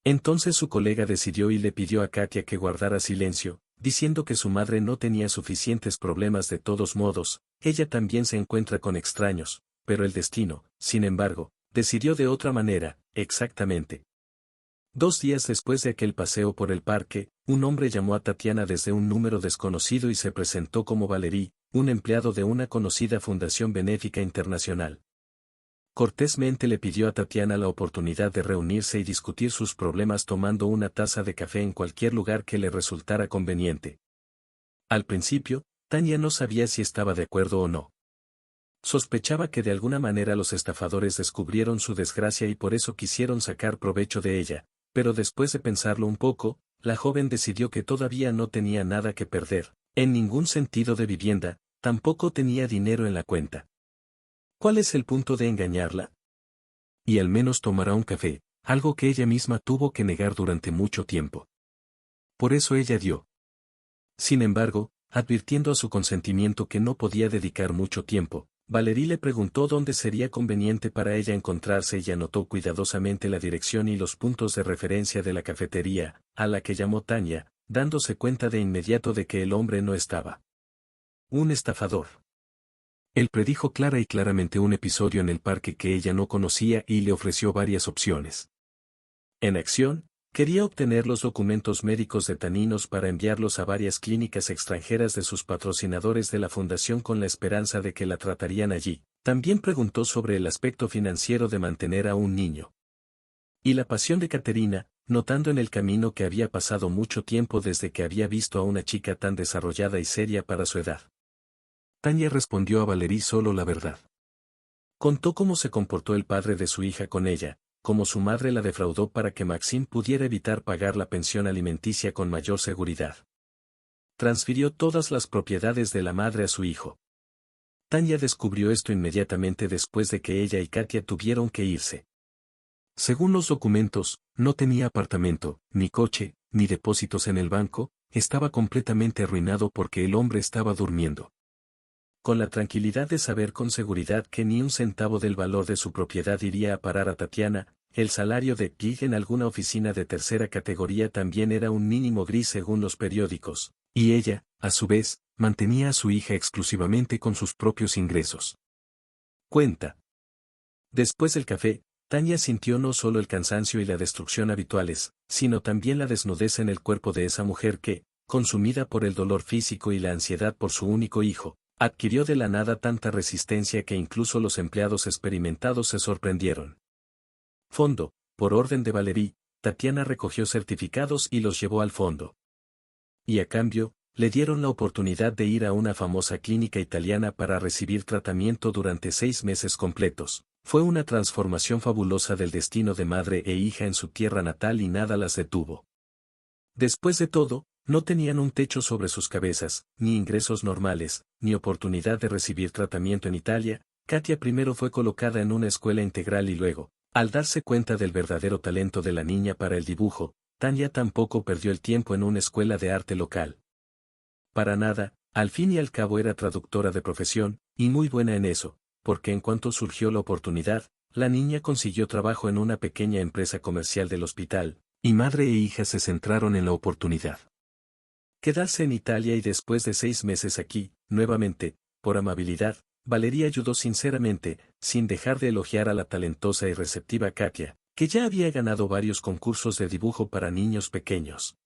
Entonces su colega decidió y le pidió a Katia que guardara silencio, diciendo que su madre no tenía suficientes problemas de todos modos, ella también se encuentra con extraños, pero el destino, sin embargo, decidió de otra manera, exactamente. 2 días después de aquel paseo por el parque, un hombre llamó a Tatiana desde un número desconocido y se presentó como Valerie, un empleado de una conocida fundación benéfica internacional. Cortésmente le pidió a Tatiana la oportunidad de reunirse y discutir sus problemas tomando una taza de café en cualquier lugar que le resultara conveniente. Al principio, Tania no sabía si estaba de acuerdo o no. Sospechaba que de alguna manera los estafadores descubrieron su desgracia y por eso quisieron sacar provecho de ella, pero después de pensarlo un poco, la joven decidió que todavía no tenía nada que perder, en ningún sentido de vivienda, tampoco tenía dinero en la cuenta. ¿Cuál es el punto de engañarla? Y al menos tomará un café, algo que ella misma tuvo que negar durante mucho tiempo. Por eso ella dio. Sin embargo, advirtiendo a su consentimiento que no podía dedicar mucho tiempo, Valerie le preguntó dónde sería conveniente para ella encontrarse y anotó cuidadosamente la dirección y los puntos de referencia de la cafetería, a la que llamó Tanya, dándose cuenta de inmediato de que el hombre no estaba. Un estafador. Él predijo clara y claramente un episodio en el parque que ella no conocía y le ofreció varias opciones. En acción, quería obtener los documentos médicos de Taninos para enviarlos a varias clínicas extranjeras de sus patrocinadores de la fundación con la esperanza de que la tratarían allí. También preguntó sobre el aspecto financiero de mantener a un niño. Y la pasión de Caterina, notando en el camino que había pasado mucho tiempo desde que había visto a una chica tan desarrollada y seria para su edad. Tanya respondió a Valerie solo la verdad. Contó cómo se comportó el padre de su hija con ella, cómo su madre la defraudó para que Maxime pudiera evitar pagar la pensión alimenticia con mayor seguridad. Transfirió todas las propiedades de la madre a su hijo. Tanya descubrió esto inmediatamente después de que ella y Katia tuvieron que irse. Según los documentos, no tenía apartamento, ni coche, ni depósitos en el banco, estaba completamente arruinado porque el hombre estaba durmiendo. Con la tranquilidad de saber con seguridad que ni un centavo del valor de su propiedad iría a parar a Tatiana, el salario de Pig en alguna oficina de tercera categoría también era un mínimo gris según los periódicos, y ella, a su vez, mantenía a su hija exclusivamente con sus propios ingresos. Cuenta. Después del café, Tanya sintió no solo el cansancio y la destrucción habituales, sino también la desnudez en el cuerpo de esa mujer que, consumida por el dolor físico y la ansiedad por su único hijo, adquirió de la nada tanta resistencia que incluso los empleados experimentados se sorprendieron. Fondo, por orden de Valerie, Tatiana recogió certificados y los llevó al fondo. Y a cambio, le dieron la oportunidad de ir a una famosa clínica italiana para recibir tratamiento durante 6 meses completos. Fue una transformación fabulosa del destino de madre e hija en su tierra natal y nada las detuvo. Después de todo, no tenían un techo sobre sus cabezas, ni ingresos normales, ni oportunidad de recibir tratamiento en Italia. Katia primero fue colocada en una escuela integral y luego, al darse cuenta del verdadero talento de la niña para el dibujo, Tanya tampoco perdió el tiempo en una escuela de arte local. Para nada, al fin y al cabo era traductora de profesión, y muy buena en eso, porque en cuanto surgió la oportunidad, la niña consiguió trabajo en una pequeña empresa comercial del hospital, y madre e hija se centraron en la oportunidad. Quedarse en Italia y después de 6 meses aquí, nuevamente, por amabilidad, Valerie ayudó sinceramente, sin dejar de elogiar a la talentosa y receptiva Katia, que ya había ganado varios concursos de dibujo para niños pequeños.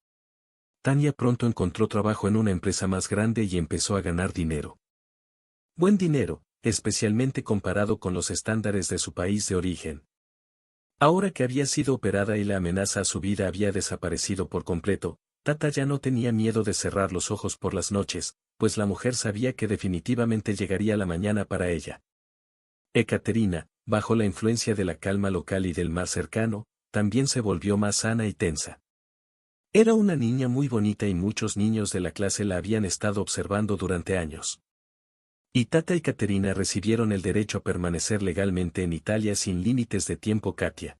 Tanya pronto encontró trabajo en una empresa más grande y empezó a ganar dinero. Buen dinero, especialmente comparado con los estándares de su país de origen. Ahora que había sido operada y la amenaza a su vida había desaparecido por completo, Tata ya no tenía miedo de cerrar los ojos por las noches, pues la mujer sabía que definitivamente llegaría la mañana para ella. Ekaterina, bajo la influencia de la calma local y del mar cercano, también se volvió más sana y tensa. Era una niña muy bonita y muchos niños de la clase la habían estado observando durante años. Y Tata y Caterina recibieron el derecho a permanecer legalmente en Italia sin límites de tiempo. Katia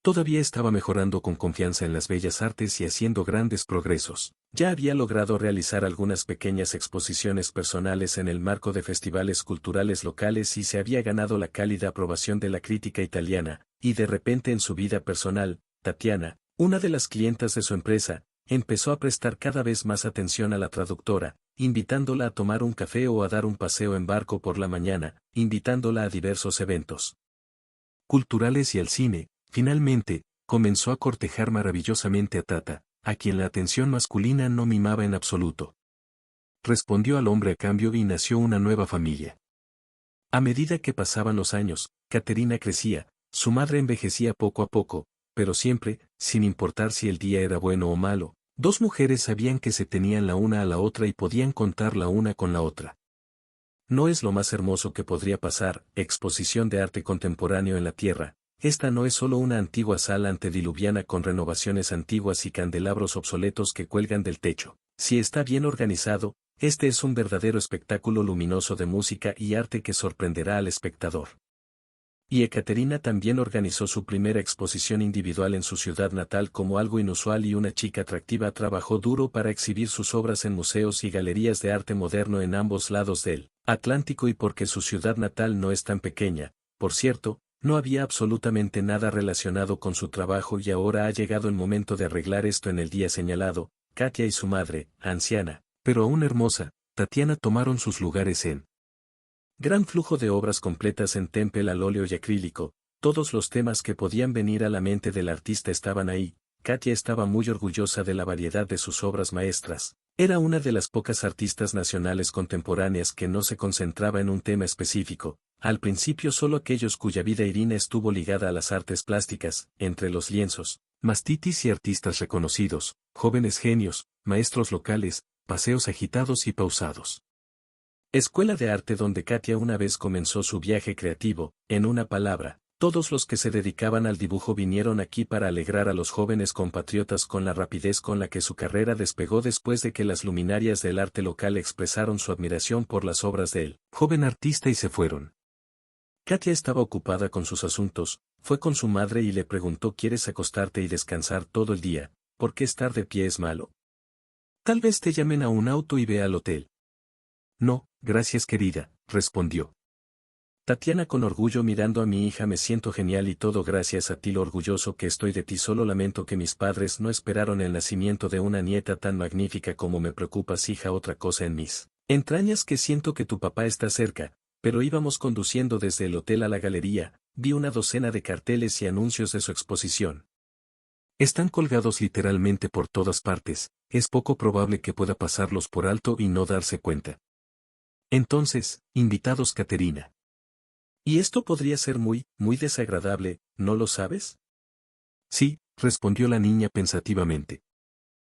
todavía estaba mejorando con confianza en las bellas artes y haciendo grandes progresos. Ya había logrado realizar algunas pequeñas exposiciones personales en el marco de festivales culturales locales y se había ganado la cálida aprobación de la crítica italiana, y de repente en su vida personal, Tatiana, una de las clientas de su empresa, empezó a prestar cada vez más atención a la traductora, invitándola a tomar un café o a dar un paseo en barco por la mañana, invitándola a diversos eventos culturales y al cine. Finalmente, comenzó a cortejar maravillosamente a Tata, a quien la atención masculina no mimaba en absoluto. Respondió al hombre a cambio y nació una nueva familia. A medida que pasaban los años, Caterina crecía, su madre envejecía poco a poco, pero siempre, sin importar si el día era bueno o malo, dos mujeres sabían que se tenían la una a la otra y podían contar la una con la otra. No es lo más hermoso que podría pasar, exposición de arte contemporáneo en la Tierra. Esta no es solo una antigua sala antediluviana con renovaciones antiguas y candelabros obsoletos que cuelgan del techo. Si está bien organizado, este es un verdadero espectáculo luminoso de música y arte que sorprenderá al espectador. Y Ekaterina también organizó su primera exposición individual en su ciudad natal como algo inusual y una chica atractiva trabajó duro para exhibir sus obras en museos y galerías de arte moderno en ambos lados del Atlántico y porque su ciudad natal no es tan pequeña, por cierto, no había absolutamente nada relacionado con su trabajo y ahora ha llegado el momento de arreglar esto en el día señalado. Katia y su madre, anciana, pero aún hermosa, Tatiana tomaron sus lugares en gran flujo de obras completas en témpera al óleo y acrílico, todos los temas que podían venir a la mente del artista estaban ahí. Katia estaba muy orgullosa de la variedad de sus obras maestras. Era una de las pocas artistas nacionales contemporáneas que no se concentraba en un tema específico, al principio solo aquellos cuya vida Irina estuvo ligada a las artes plásticas, entre los lienzos, mastitis y artistas reconocidos, jóvenes genios, maestros locales, paseos agitados y pausados. Escuela de arte donde Katia una vez comenzó su viaje creativo, en una palabra. Todos los que se dedicaban al dibujo vinieron aquí para alegrar a los jóvenes compatriotas con la rapidez con la que su carrera despegó después de que las luminarias del arte local expresaron su admiración por las obras del joven artista y se fueron. Katia estaba ocupada con sus asuntos, fue con su madre y le preguntó: ¿Quieres acostarte y descansar todo el día? ¿Por qué estar de pie es malo? Tal vez te llamen a un auto y ve al hotel. No, gracias querida, respondió Tatiana con orgullo mirando a mi hija. Me siento genial y todo gracias a ti, lo orgulloso que estoy de ti. Solo lamento que mis padres no esperaron el nacimiento de una nieta tan magnífica como me preocupas, hija. Otra cosa en mis entrañas que siento que tu papá está cerca, pero íbamos conduciendo desde el hotel a la galería, vi una docena de carteles y anuncios de su exposición. Están colgados literalmente por todas partes, es poco probable que pueda pasarlos por alto y no darse cuenta. Entonces, invitados Caterina. Y esto podría ser muy desagradable, ¿no lo sabes? Sí, respondió la niña pensativamente.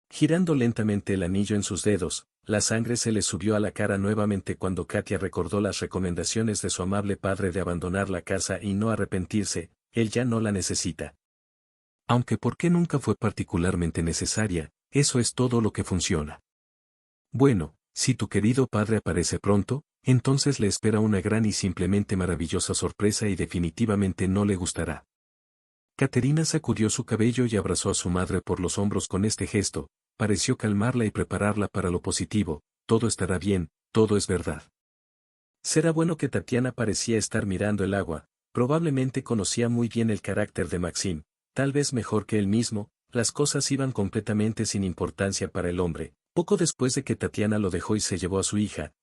Girando lentamente el anillo en sus dedos, la sangre se le subió a la cara nuevamente cuando Katia recordó las recomendaciones de su amable padre de abandonar la casa y no arrepentirse. Él ya no la necesita. Aunque ¿por qué nunca fue particularmente necesaria? Eso es todo lo que funciona. Bueno, si tu querido padre aparece pronto, entonces le espera una gran y simplemente maravillosa sorpresa y definitivamente no le gustará. Caterina sacudió su cabello y abrazó a su madre por los hombros con este gesto, pareció calmarla y prepararla para lo positivo. Todo estará bien, todo es verdad. Será bueno que Tatiana parecía estar mirando el agua, probablemente conocía muy bien el carácter de Maxim, tal vez mejor que él mismo. Las cosas iban completamente sin importancia para el hombre. Poco después de que Tatiana lo dejó y se llevó a su hija,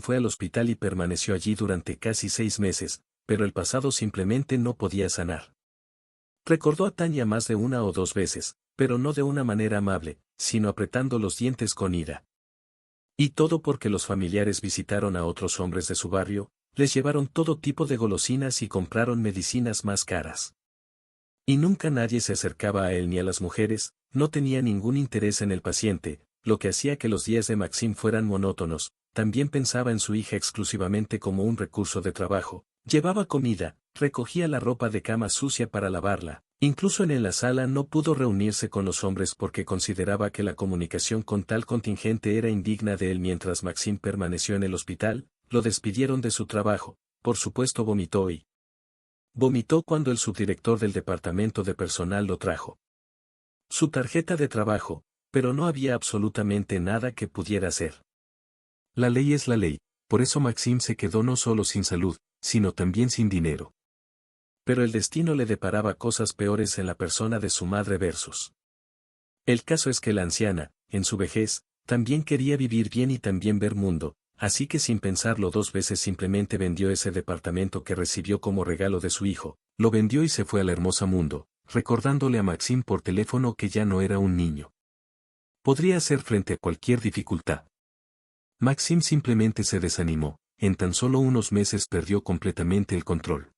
fue al hospital y permaneció allí durante casi 6 meses, pero el pasado simplemente no podía sanar. Recordó a Tania más de una o dos veces, pero no de una manera amable, sino apretando los dientes con ira. Y todo porque los familiares visitaron a otros hombres de su barrio, les llevaron todo tipo de golosinas y compraron medicinas más caras. Y nunca nadie se acercaba a él ni a las mujeres, no tenía ningún interés en el paciente, lo que hacía que los días de Maxim fueran monótonos. También pensaba en su hija exclusivamente como un recurso de trabajo. Llevaba comida, recogía la ropa de cama sucia para lavarla. Incluso en la sala no pudo reunirse con los hombres porque consideraba que la comunicación con tal contingente era indigna de él. Mientras Maxim permaneció en el hospital, lo despidieron de su trabajo. Por supuesto vomitó cuando el subdirector del departamento de personal lo trajo su tarjeta de trabajo, pero no había absolutamente nada que pudiera hacer. La ley es la ley, por eso Maxim se quedó no solo sin salud, sino también sin dinero. Pero el destino le deparaba cosas peores en la persona de su madre versus. El caso es que la anciana, en su vejez, también quería vivir bien y también ver mundo, así que sin pensarlo dos veces simplemente vendió ese departamento que recibió como regalo de su hijo, lo vendió y se fue al hermoso mundo, recordándole a Maxim por teléfono que ya no era un niño. Podría hacer frente a cualquier dificultad. Maxim simplemente se desanimó, en tan solo unos meses perdió completamente el control.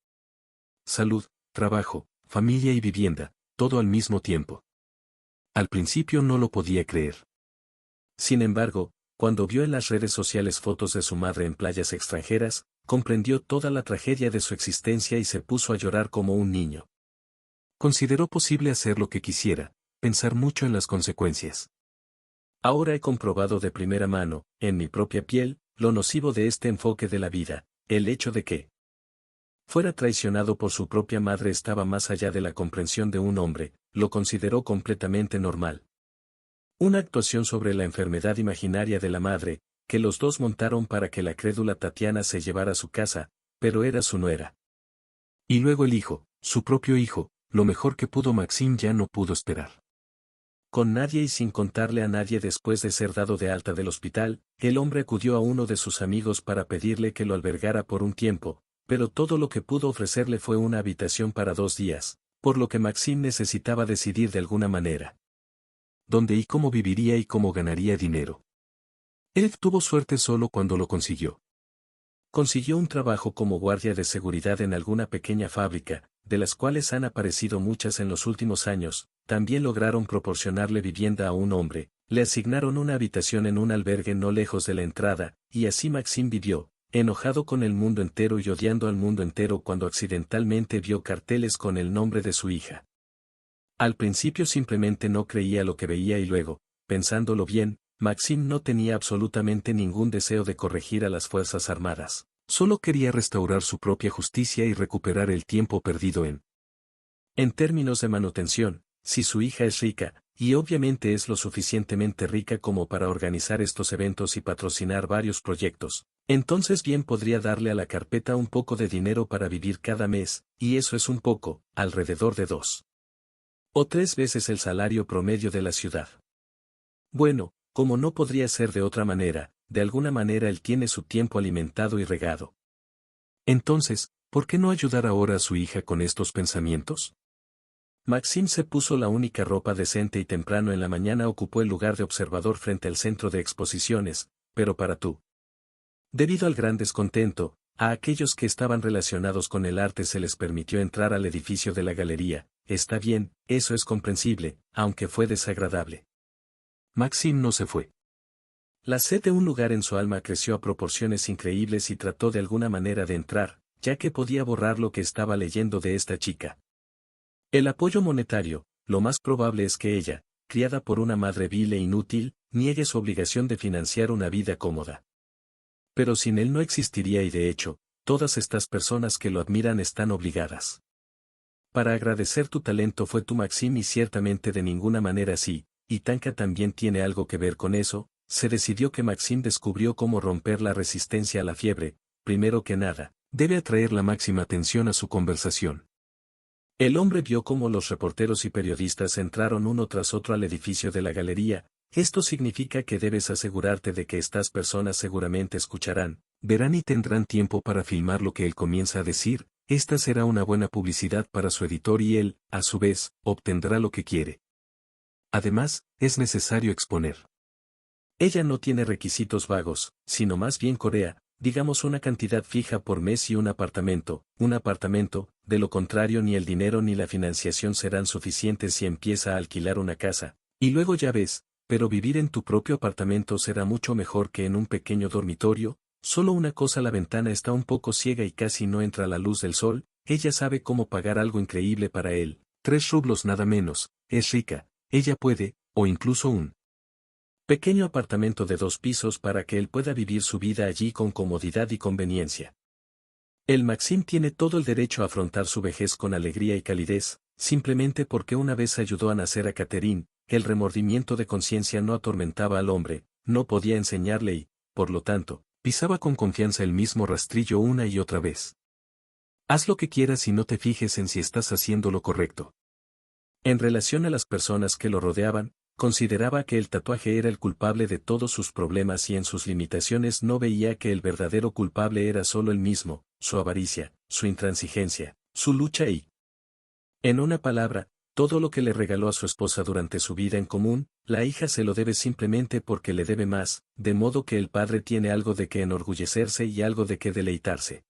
Salud, trabajo, familia y vivienda, todo al mismo tiempo. Al principio no lo podía creer. Sin embargo, cuando vio en las redes sociales fotos de su madre en playas extranjeras, comprendió toda la tragedia de su existencia y se puso a llorar como un niño. Consideró posible hacer lo que quisiera, pensar mucho en las consecuencias. Ahora he comprobado de primera mano, en mi propia piel, lo nocivo de este enfoque de la vida. El hecho de que fuera traicionado por su propia madre estaba más allá de la comprensión de un hombre, lo consideró completamente normal. Una actuación sobre la enfermedad imaginaria de la madre, que los dos montaron para que la crédula Tatiana se llevara a su casa, pero era su nuera. Y luego el hijo, su propio hijo, lo mejor que pudo Maxim ya no pudo esperar. Con nadie y sin contarle a nadie después de ser dado de alta del hospital, el hombre acudió a uno de sus amigos para pedirle que lo albergara por un tiempo, pero todo lo que pudo ofrecerle fue una habitación para 2 días, por lo que Maxim necesitaba decidir de alguna manera dónde y cómo viviría y cómo ganaría dinero. Él tuvo suerte solo cuando lo consiguió. Consiguió un trabajo como guardia de seguridad en alguna pequeña fábrica, de las cuales han aparecido muchas en los últimos años. También lograron proporcionarle vivienda a un hombre, le asignaron una habitación en un albergue no lejos de la entrada, y así Maxim vivió, enojado con el mundo entero y odiando al mundo entero cuando accidentalmente vio carteles con el nombre de su hija. Al principio simplemente no creía lo que veía y luego, pensándolo bien, Maxim no tenía absolutamente ningún deseo de corregir a las Fuerzas Armadas. Solo quería restaurar su propia justicia y recuperar el tiempo perdido en términos de manutención. Si su hija es rica, y obviamente es lo suficientemente rica como para organizar estos eventos y patrocinar varios proyectos, entonces bien podría darle a la carpeta un poco de dinero para vivir cada mes, y eso es un poco, alrededor de 2 o 3 veces el salario promedio de la ciudad. Bueno, como no podría ser de otra manera, de alguna manera él tiene su tiempo alimentado y regado. Entonces, ¿por qué no ayudar ahora a su hija con estos pensamientos? Maxim se puso la única ropa decente y temprano en la mañana ocupó el lugar de observador frente al centro de exposiciones, pero para tú. Debido al gran descontento, a aquellos que estaban relacionados con el arte se les permitió entrar al edificio de la galería. Está bien, eso es comprensible, aunque fue desagradable. Maxim no se fue. La sed de un lugar en su alma creció a proporciones increíbles y trató de alguna manera de entrar, ya que podía borrar lo que estaba leyendo de esta chica. El apoyo monetario, lo más probable es que ella, criada por una madre vil e inútil, niegue su obligación de financiar una vida cómoda. Pero sin él no existiría y de hecho, todas estas personas que lo admiran están obligadas. Para agradecer tu talento fue tu Maxim y ciertamente de ninguna manera sí, y Tanka también tiene algo que ver con eso. Se decidió que Maxim descubrió cómo romper la resistencia a la fiebre. Primero que nada, debe atraer la máxima atención a su conversación. El hombre vio cómo los reporteros y periodistas entraron uno tras otro al edificio de la galería. Esto significa que debes asegurarte de que estas personas seguramente escucharán, verán y tendrán tiempo para filmar lo que él comienza a decir. Esta será una buena publicidad para su editor y él, a su vez, obtendrá lo que quiere. Además, es necesario exponer. Ella no tiene requisitos vagos, sino más bien Corea, digamos una cantidad fija por mes y un apartamento, de lo contrario ni el dinero ni la financiación serán suficientes si empieza a alquilar una casa, y luego ya ves, pero vivir en tu propio apartamento será mucho mejor que en un pequeño dormitorio. Solo una cosa, la ventana está un poco ciega y casi no entra la luz del sol. Ella sabe cómo pagar algo increíble para él, 3 rublos nada menos, es rica, ella puede, o incluso un pequeño apartamento de 2 pisos para que él pueda vivir su vida allí con comodidad y conveniencia. El Maxim tiene todo el derecho a afrontar su vejez con alegría y calidez, simplemente porque una vez ayudó a nacer a Catherine. El remordimiento de conciencia no atormentaba al hombre, no podía enseñarle y, por lo tanto, pisaba con confianza el mismo rastrillo una y otra vez. Haz lo que quieras y no te fijes en si estás haciendo lo correcto. En relación a las personas que lo rodeaban, consideraba que el tatuaje era el culpable de todos sus problemas y en sus limitaciones no veía que el verdadero culpable era solo él mismo, su avaricia, su intransigencia, su lucha y, en una palabra, todo lo que le regaló a su esposa durante su vida en común. La hija se lo debe simplemente porque le debe más, de modo que el padre tiene algo de que enorgullecerse y algo de que deleitarse.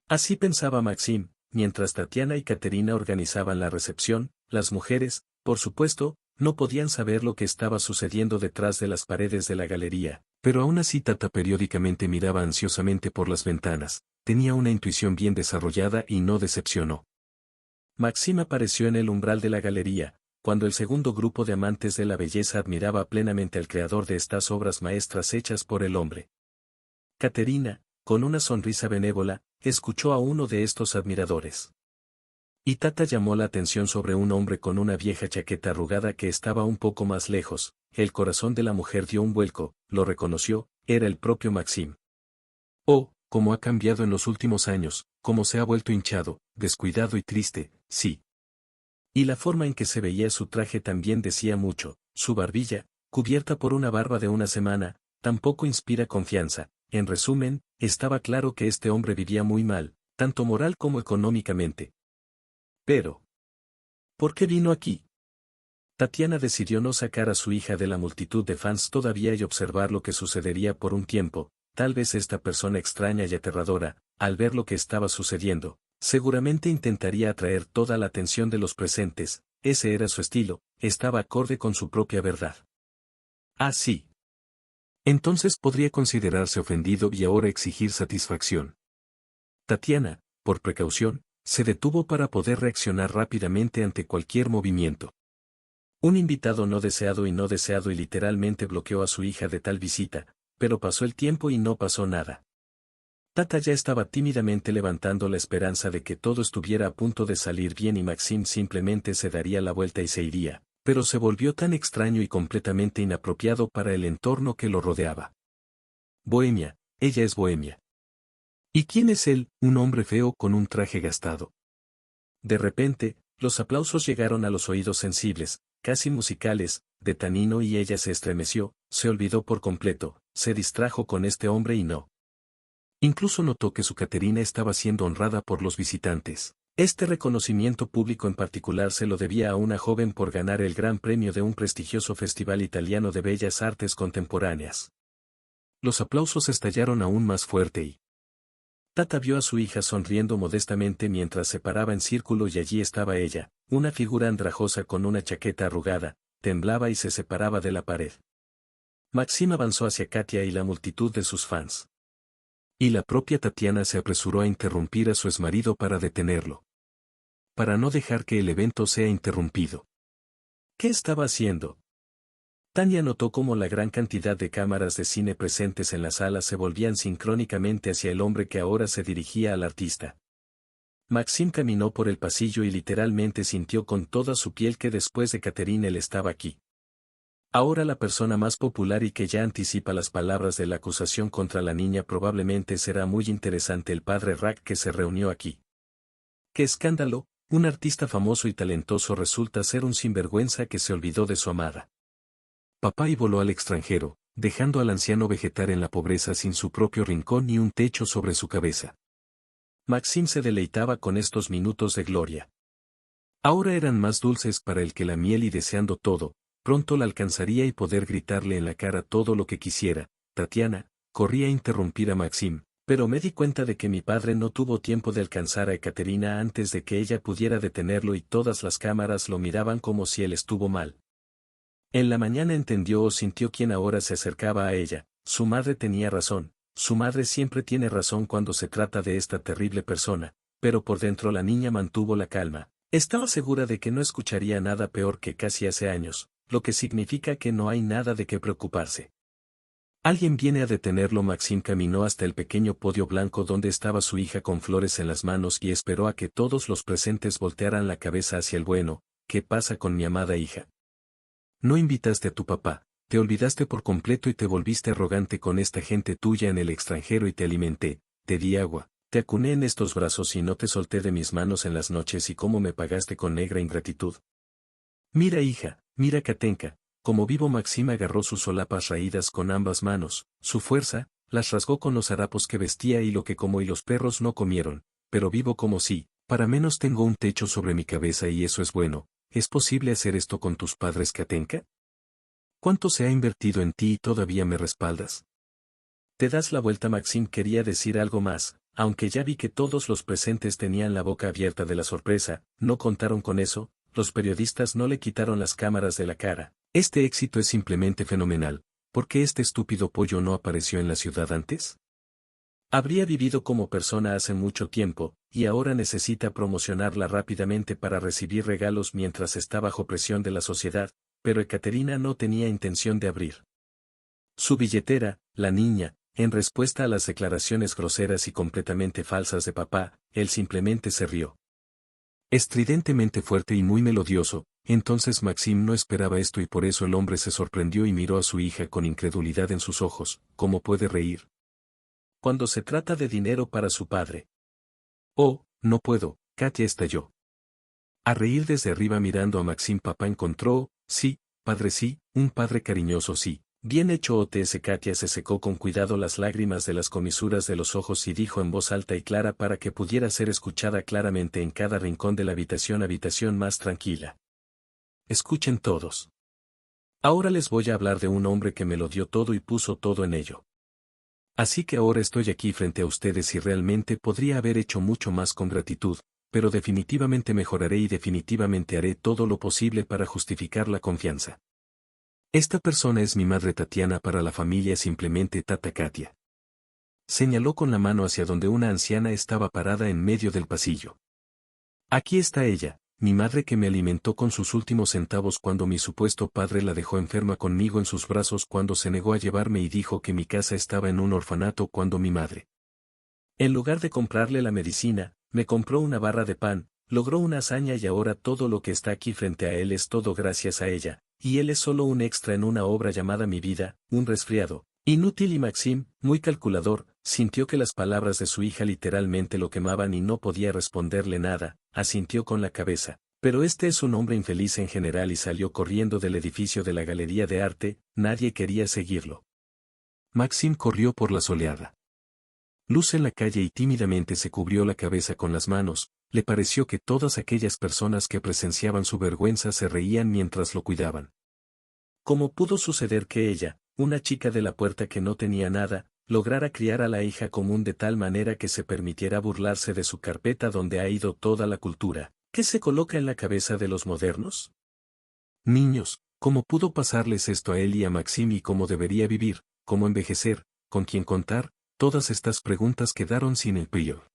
Así pensaba Maxim, mientras Tatiana y Caterina organizaban la recepción. Las mujeres, por supuesto, no podían saber lo que estaba sucediendo detrás de las paredes de la galería, pero aún así Tata periódicamente miraba ansiosamente por las ventanas. Tenía una intuición bien desarrollada y no decepcionó. Maxim apareció en el umbral de la galería, cuando el segundo grupo de amantes de la belleza admiraba plenamente al creador de estas obras maestras hechas por el hombre. Caterina, con una sonrisa benévola, escuchó a uno de estos admiradores. Y Tata llamó la atención sobre un hombre con una vieja chaqueta arrugada que estaba un poco más lejos. El corazón de la mujer dio un vuelco, lo reconoció, era el propio Maxim. Oh, cómo ha cambiado en los últimos años, cómo se ha vuelto hinchado, descuidado y triste, sí. Y la forma en que se veía su traje también decía mucho. Su barbilla, cubierta por una barba de una semana, tampoco inspira confianza. En resumen, estaba claro que este hombre vivía muy mal, tanto moral como económicamente. Pero, ¿por qué vino aquí? Tatiana decidió no sacar a su hija de la multitud de fans todavía y observar lo que sucedería por un tiempo. Tal vez esta persona extraña y aterradora, al ver lo que estaba sucediendo, seguramente intentaría atraer toda la atención de los presentes. Ese era su estilo, estaba acorde con su propia verdad. Ah, sí. Entonces podría considerarse ofendido y ahora exigir satisfacción. Tatiana, por precaución, se detuvo para poder reaccionar rápidamente ante cualquier movimiento. Un invitado no deseado y literalmente bloqueó a su hija de tal visita, pero pasó el tiempo y no pasó nada. Tata ya estaba tímidamente levantando la esperanza de que todo estuviera a punto de salir bien y Maxim simplemente se daría la vuelta y se iría, pero se volvió tan extraño y completamente inapropiado para el entorno que lo rodeaba. Bohemia, ella es bohemia. ¿Y quién es él? Un hombre feo con un traje gastado. De repente, los aplausos llegaron a los oídos sensibles, casi musicales, de Tanino y ella se estremeció, se olvidó por completo, se distrajo con este hombre y no. Incluso notó que su Caterina estaba siendo honrada por los visitantes. Este reconocimiento público en particular se lo debía a una joven por ganar el gran premio de un prestigioso festival italiano de bellas artes contemporáneas. Los aplausos estallaron aún más fuerte y Tata vio a su hija sonriendo modestamente mientras se paraba en círculo y allí estaba ella, una figura andrajosa con una chaqueta arrugada, temblaba y se separaba de la pared. Maxim avanzó hacia Katia y la multitud de sus fans. Y la propia Tatiana se apresuró a interrumpir a su exmarido para detenerlo. Para no dejar que el evento sea interrumpido. ¿Qué estaba haciendo? Tania notó cómo la gran cantidad de cámaras de cine presentes en la sala se volvían sincrónicamente hacia el hombre que ahora se dirigía al artista. Maxim caminó por el pasillo y literalmente sintió con toda su piel que después de Catherine él estaba aquí. Ahora la persona más popular y que ya anticipa las palabras de la acusación contra la niña probablemente será muy interesante el padre Rack que se reunió aquí. ¡Qué escándalo! Un artista famoso y talentoso resulta ser un sinvergüenza que se olvidó de su amada. Papá y voló al extranjero, dejando al anciano vegetar en la pobreza sin su propio rincón ni un techo sobre su cabeza. Maxim se deleitaba con estos minutos de gloria. Ahora eran más dulces para él que la miel y deseando todo, pronto la alcanzaría y poder gritarle en la cara todo lo que quisiera. Tatiana, corría a interrumpir a Maxim, Pero me di cuenta de que mi padre no tuvo tiempo de alcanzar a Ekaterina antes de que ella pudiera detenerlo y todas las cámaras lo miraban como si él estuvo mal. En la mañana entendió o sintió quien ahora se acercaba a ella. Su madre tenía razón, su madre siempre tiene razón cuando se trata de esta terrible persona, pero por dentro la niña mantuvo la calma. Estaba segura de que no escucharía nada peor que casi hace años, lo que significa que no hay nada de qué preocuparse. Alguien viene a detenerlo. Maxim caminó hasta el pequeño podio blanco donde estaba su hija con flores en las manos y esperó a que todos los presentes voltearan la cabeza hacia el bueno. ¿Qué pasa con mi amada hija? No invitaste a tu papá, te olvidaste por completo y te volviste arrogante con esta gente tuya en el extranjero y te alimenté, te di agua, te acuné en estos brazos y no te solté de mis manos en las noches y cómo me pagaste con negra ingratitud. Mira hija, mira Katenka, como vivo. Maxim agarró sus solapas raídas con ambas manos, su fuerza, las rasgó con los harapos que vestía y lo que como y los perros no comieron, pero vivo como si, para menos tengo un techo sobre mi cabeza y eso es bueno. ¿Es posible hacer esto con tus padres, Katenka? ¿Cuánto se ha invertido en ti y todavía me respaldas? Te das la vuelta. Maxim quería decir algo más, aunque ya vi que todos los presentes tenían la boca abierta de la sorpresa. No contaron con eso, los periodistas no le quitaron las cámaras de la cara. Este éxito es simplemente fenomenal. ¿Por qué este estúpido pollo no apareció en la ciudad antes? Habría vivido como persona hace mucho tiempo, y ahora necesita promocionarla rápidamente para recibir regalos mientras está bajo presión de la sociedad, pero Ekaterina no tenía intención de abrir su billetera. La niña, en respuesta a las declaraciones groseras y completamente falsas de papá, él simplemente se rió. Estridentemente fuerte y muy melodioso. Entonces Maxim no esperaba esto y por eso el hombre se sorprendió y miró a su hija con incredulidad en sus ojos. ¿Cómo puede reír cuando se trata de dinero para su padre? Oh, no puedo, Katia estalló a reír desde arriba mirando a Maxim. Papá encontró, sí, padre sí, un padre cariñoso sí. Bien hecho OTS. Katia se secó con cuidado las lágrimas de las comisuras de los ojos y dijo en voz alta y clara para que pudiera ser escuchada claramente en cada rincón de la habitación más tranquila. Escuchen todos. Ahora les voy a hablar de un hombre que me lo dio todo y puso todo en ello. Así que ahora estoy aquí frente a ustedes y realmente podría haber hecho mucho más con gratitud, pero definitivamente mejoraré y definitivamente haré todo lo posible para justificar la confianza. Esta persona es mi madre Tatiana, para la familia simplemente Tata Katia. Señaló con la mano hacia donde una anciana estaba parada en medio del pasillo. Aquí está ella, mi madre que me alimentó con sus últimos centavos cuando mi supuesto padre la dejó enferma conmigo en sus brazos cuando se negó a llevarme y dijo que mi casa estaba en un orfanato cuando mi madre, en lugar de comprarle la medicina, me compró una barra de pan. Logró una hazaña y ahora todo lo que está aquí frente a él es todo gracias a ella, y él es solo un extra en una obra llamada Mi Vida, un resfriado. Inútil. Y Maxim, muy calculador, sintió que las palabras de su hija literalmente lo quemaban y no podía responderle nada. Asintió con la cabeza. Pero este es un hombre infeliz en general y salió corriendo del edificio de la Galería de Arte. Nadie quería seguirlo. Maxim corrió por la soleada luz en la calle y tímidamente se cubrió la cabeza con las manos. Le pareció que todas aquellas personas que presenciaban su vergüenza se reían mientras lo cuidaban. ¿Cómo pudo suceder que ella, una chica de la puerta que no tenía nada, lograra criar a la hija común de tal manera que se permitiera burlarse de su carpeta donde ha ido toda la cultura? ¿Qué se coloca en la cabeza de los modernos? Niños, ¿cómo pudo pasarles esto a él y a Maxim y cómo debería vivir, cómo envejecer, con quién contar? Todas estas preguntas quedaron sin empleo.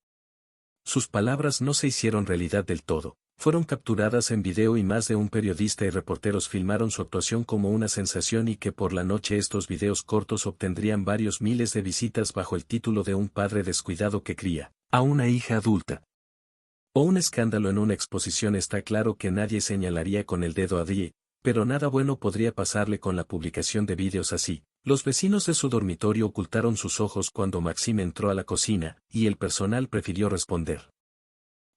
Sus palabras no se hicieron realidad del todo. Fueron capturadas en video y más de un periodista y reporteros filmaron su actuación como una sensación y que por la noche estos videos cortos obtendrían varios miles de visitas bajo el título de un padre descuidado que cría a una hija adulta. O un escándalo en una exposición. Está claro que nadie señalaría con el dedo a Die, pero nada bueno podría pasarle con la publicación de videos así. Los vecinos de su dormitorio ocultaron sus ojos cuando Maxim entró a la cocina, y el personal prefirió responder.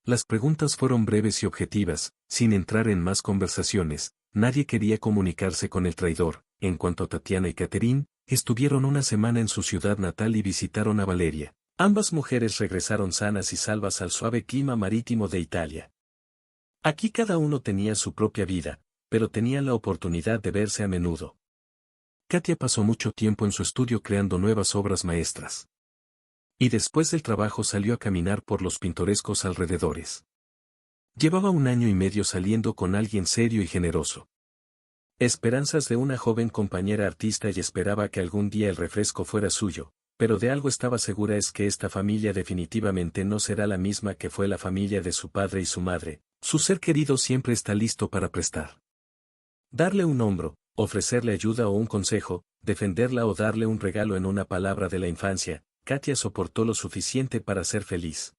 Las preguntas fueron breves y objetivas, sin entrar en más conversaciones. Nadie quería comunicarse con el traidor. En cuanto a Tatiana y Catherine, estuvieron una semana en su ciudad natal y visitaron a Valeria. Ambas mujeres regresaron sanas y salvas al suave clima marítimo de Italia. Aquí cada uno tenía su propia vida, pero tenían la oportunidad de verse a menudo. Katia pasó mucho tiempo en su estudio creando nuevas obras maestras. Y después del trabajo salió a caminar por los pintorescos alrededores. Llevaba 1 año y medio saliendo con alguien serio y generoso. Esperanzas de una joven compañera artista y esperaba que algún día el refresco fuera suyo, pero de algo estaba segura es que esta familia definitivamente no será la misma que fue la familia de su padre y su madre. Su ser querido siempre está listo para prestar. Darle un hombro, ofrecerle ayuda o un consejo, defenderla o darle un regalo en una palabra de la infancia, Katia soportó lo suficiente para ser feliz.